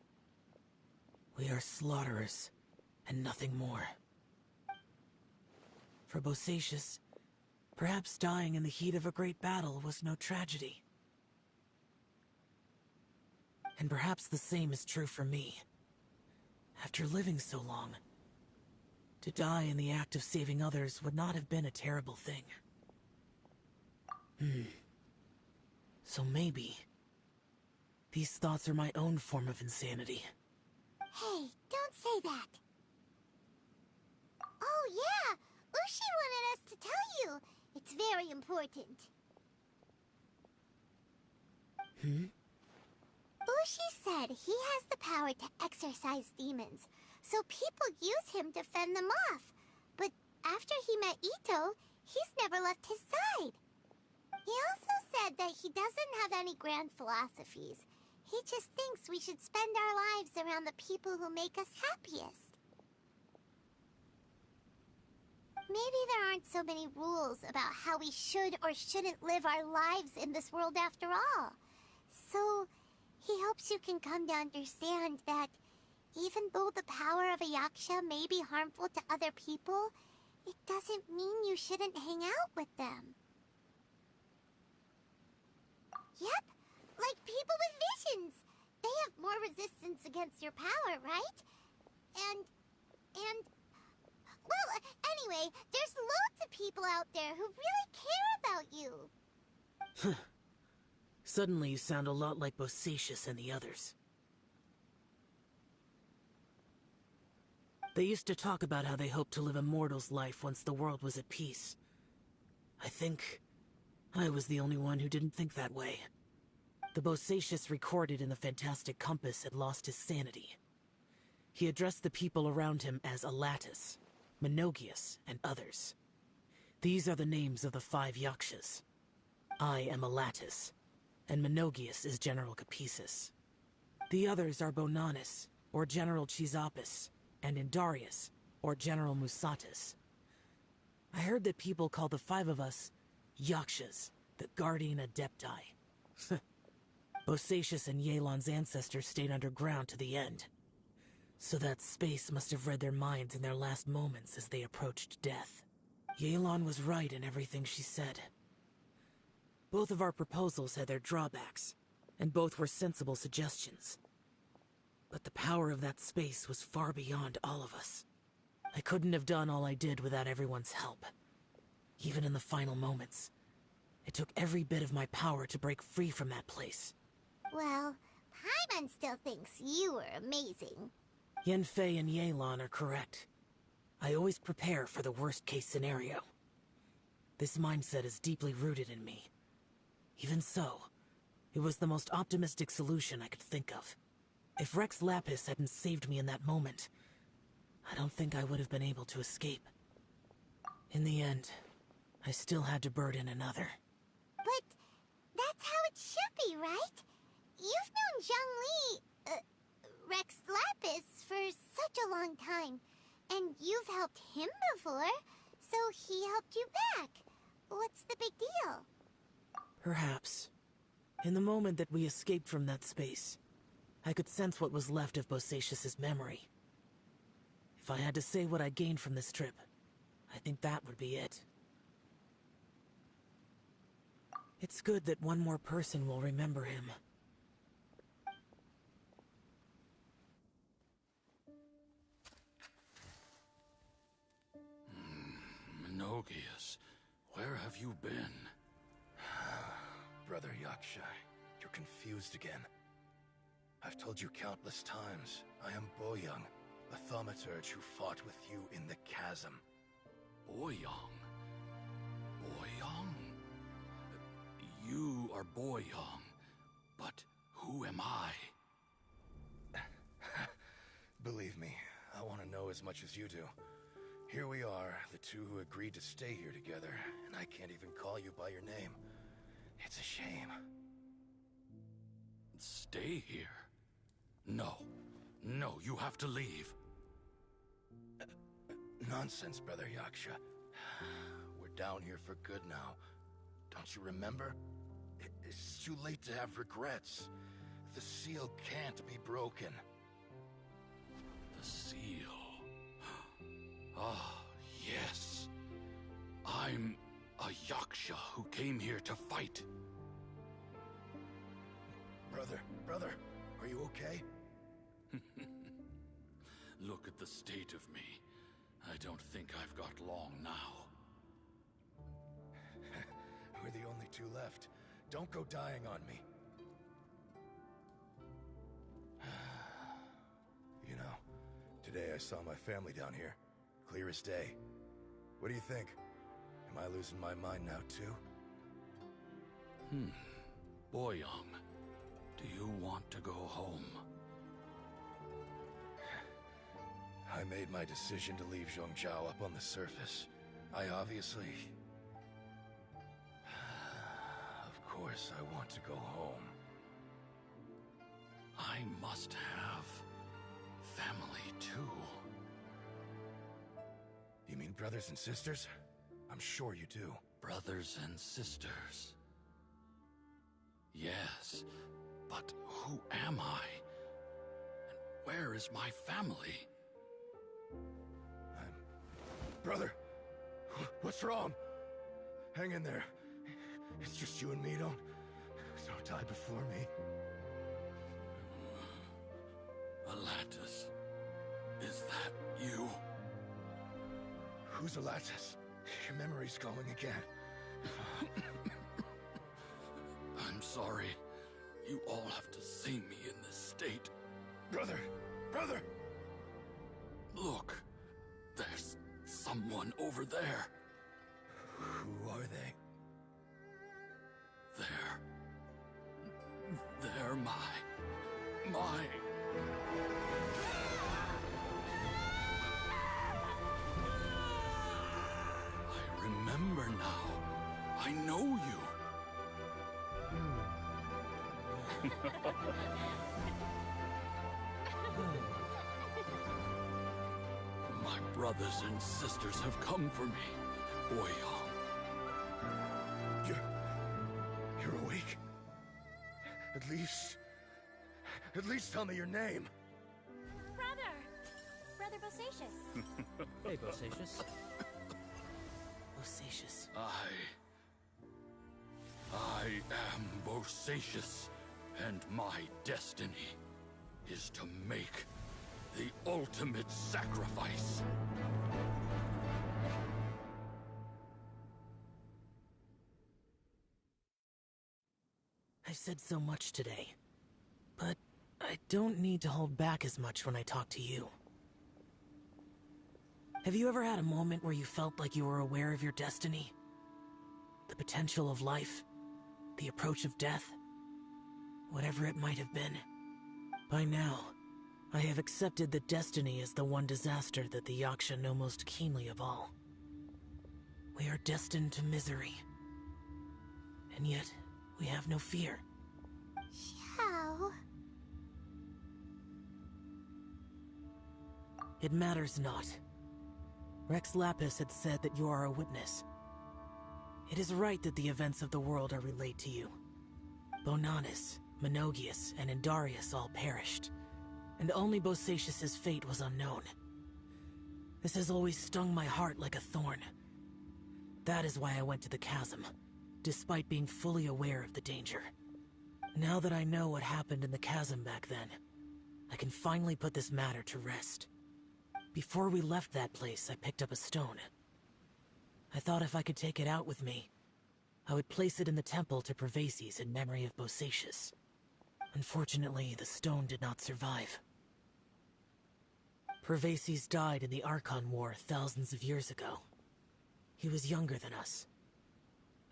we are slaughterers, and nothing more. For Bosacius, perhaps dying in the heat of a great battle was no tragedy. And perhaps the same is true for me. After living so long, to die in the act of saving others would not have been a terrible thing. So maybe these thoughts are my own form of insanity. Hey, don't say that. Oh yeah, Ushi wanted us to tell you. It's very important. Ushi said he has the power to exorcise demons, so people use him to fend them off. But after he met Ito, he's never left his side. He also said that he doesn't have any grand philosophies. He just thinks we should spend our lives around the people who make us happiest. Maybe there aren't so many rules about how we should or shouldn't live our lives in this world after all. So, he hopes you can come to understand that even though the power of a Yaksha may be harmful to other people, it doesn't mean you shouldn't hang out with them. Yep, like people with visions. They have more resistance against your power, right? And way. There's loads of people out there who really care about you. Suddenly you sound a lot like Bosacius and the others. They used to talk about how they hoped to live a mortal's life once the world was at peace. I think I was the only one who didn't think that way. The Bosacius recorded in the Fantastic Compass had lost his sanity. He addressed the people around him as Alatus, Menogias, and others. These are the names of the 5 Yakshas. I am Alatus, and Menogias is General Capisis. The others are Bonanis, or General Chisapis, and Indarius, or General Musatus. I heard that people call the 5 of us Yakshas, the Guardian Adepti. Bosacius and Yelan's ancestors stayed underground to the end. So that space must have read their minds in their last moments as they approached death. Yelan was right in everything she said. Both of our proposals had their drawbacks, and both were sensible suggestions. But the power of that space was far beyond all of us. I couldn't have done all I did without everyone's help. Even in the final moments, it took every bit of my power to break free from that place. Well, Paimon still thinks you were amazing. Yanfei and Yelan are correct. I always prepare for the worst-case scenario. This mindset is deeply rooted in me. Even so, it was the most optimistic solution I could think of. If Rex Lapis hadn't saved me in that moment, I don't think I would have been able to escape. In the end, I still had to burden another. But that's how it should be, right? You've known Zhang Li, Rex Lapis, for such a long time. And you've helped him before, so he helped you back. What's the big deal? Perhaps. In the moment that we escaped from that space, I could sense what was left of Bosacius's memory. If I had to say what I gained from this trip, I think that would be it. It's good that one more person will remember him. Menogias, where have you been? Brother Yaksha, you're confused again. I've told you countless times, I am Boyoung, a thaumaturge who fought with you in the chasm. Boyoung? Boyoung? You are Boyoung, but who am I? Believe me, I want to know as much as you do. Here we are, the two who agreed to stay here together, and I can't even call you by your name. It's a shame. Stay here? No. No, you have to leave. Nonsense, Brother Yaksha. We're down here for good now. Don't you remember? It's too late to have regrets. The seal can't be broken. The seal. Ah, yes. I'm a Yaksha who came here to fight. Brother, are you okay? Look at the state of me. I don't think I've got long now. We're the only two left. Don't go dying on me. You know, today I saw my family down here. Clear as day. What do you think? Am I losing my mind now, too? Boyoung, do you want to go home? I made my decision to leave Zhongzhou up on the surface. I obviously... Of course I want to go home. I must have family, too. You mean brothers and sisters? I'm sure you do. Brothers and sisters. Yes, but who am I? And where is my family? Brother, what's wrong? Hang in there. It's just you and me, don't die before me. Alatus, is that you? Kuzalatas, your memory's going again. I'm sorry. You all have to see me in this state. Brother! Brother! Look, there's someone over there. Who are they? They're my... I remember now. I know you. My brothers and sisters have come for me, Boyong. You're awake? At least tell me your name. Brother Bosacius. Hey, Bosacius. Bosacius. I am Bosacius, and my destiny is to make the ultimate sacrifice. I've said so much today, but I don't need to hold back as much when I talk to you. Have you ever had a moment where you felt like you were aware of your destiny? The potential of life? The approach of death? Whatever it might have been. By now, I have accepted that destiny is the one disaster that the Yaksha know most keenly of all. We are destined to misery. And yet, we have no fear. How? It matters not. Rex Lapis had said that you are a witness. It is right that the events of the world are relayed to you. Bonanis, Menogias, and Indarius all perished, and only Bosacius's fate was unknown. This has always stung my heart like a thorn. That is why I went to the chasm, despite being fully aware of the danger. Now that I know what happened in the chasm back then, I can finally put this matter to rest. Before we left that place, I picked up a stone. I thought if I could take it out with me, I would place it in the temple to Pervases in memory of Bosacius. Unfortunately, the stone did not survive. Pervases died in the Archon War thousands of years ago. He was younger than us,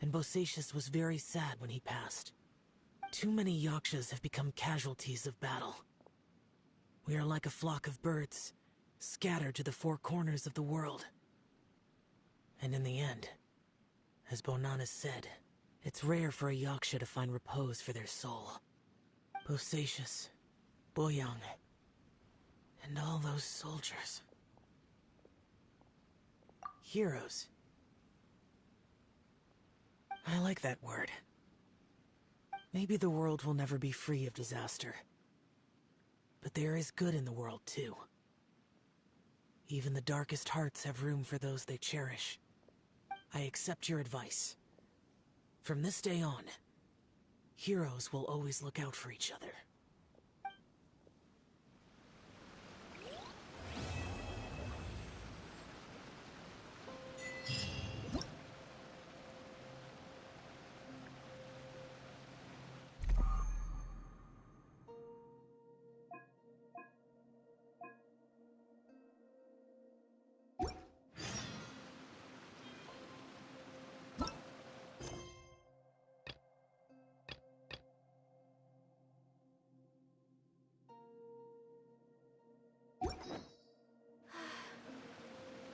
and Bosacius was very sad when he passed. Too many Yakshas have become casualties of battle. We are like a flock of birds, scattered to the four corners of the world. And in the end, as Bonanis said, it's rare for a Yaksha to find repose for their soul. Bosacius, Boyong, and all those soldiers. Heroes. I like that word. Maybe the world will never be free of disaster. But there is good in the world, too. Even the darkest hearts have room for those they cherish. I accept your advice. From this day on, heroes will always look out for each other.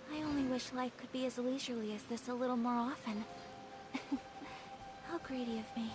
I only wish life could be as leisurely as this a little more often. How greedy of me.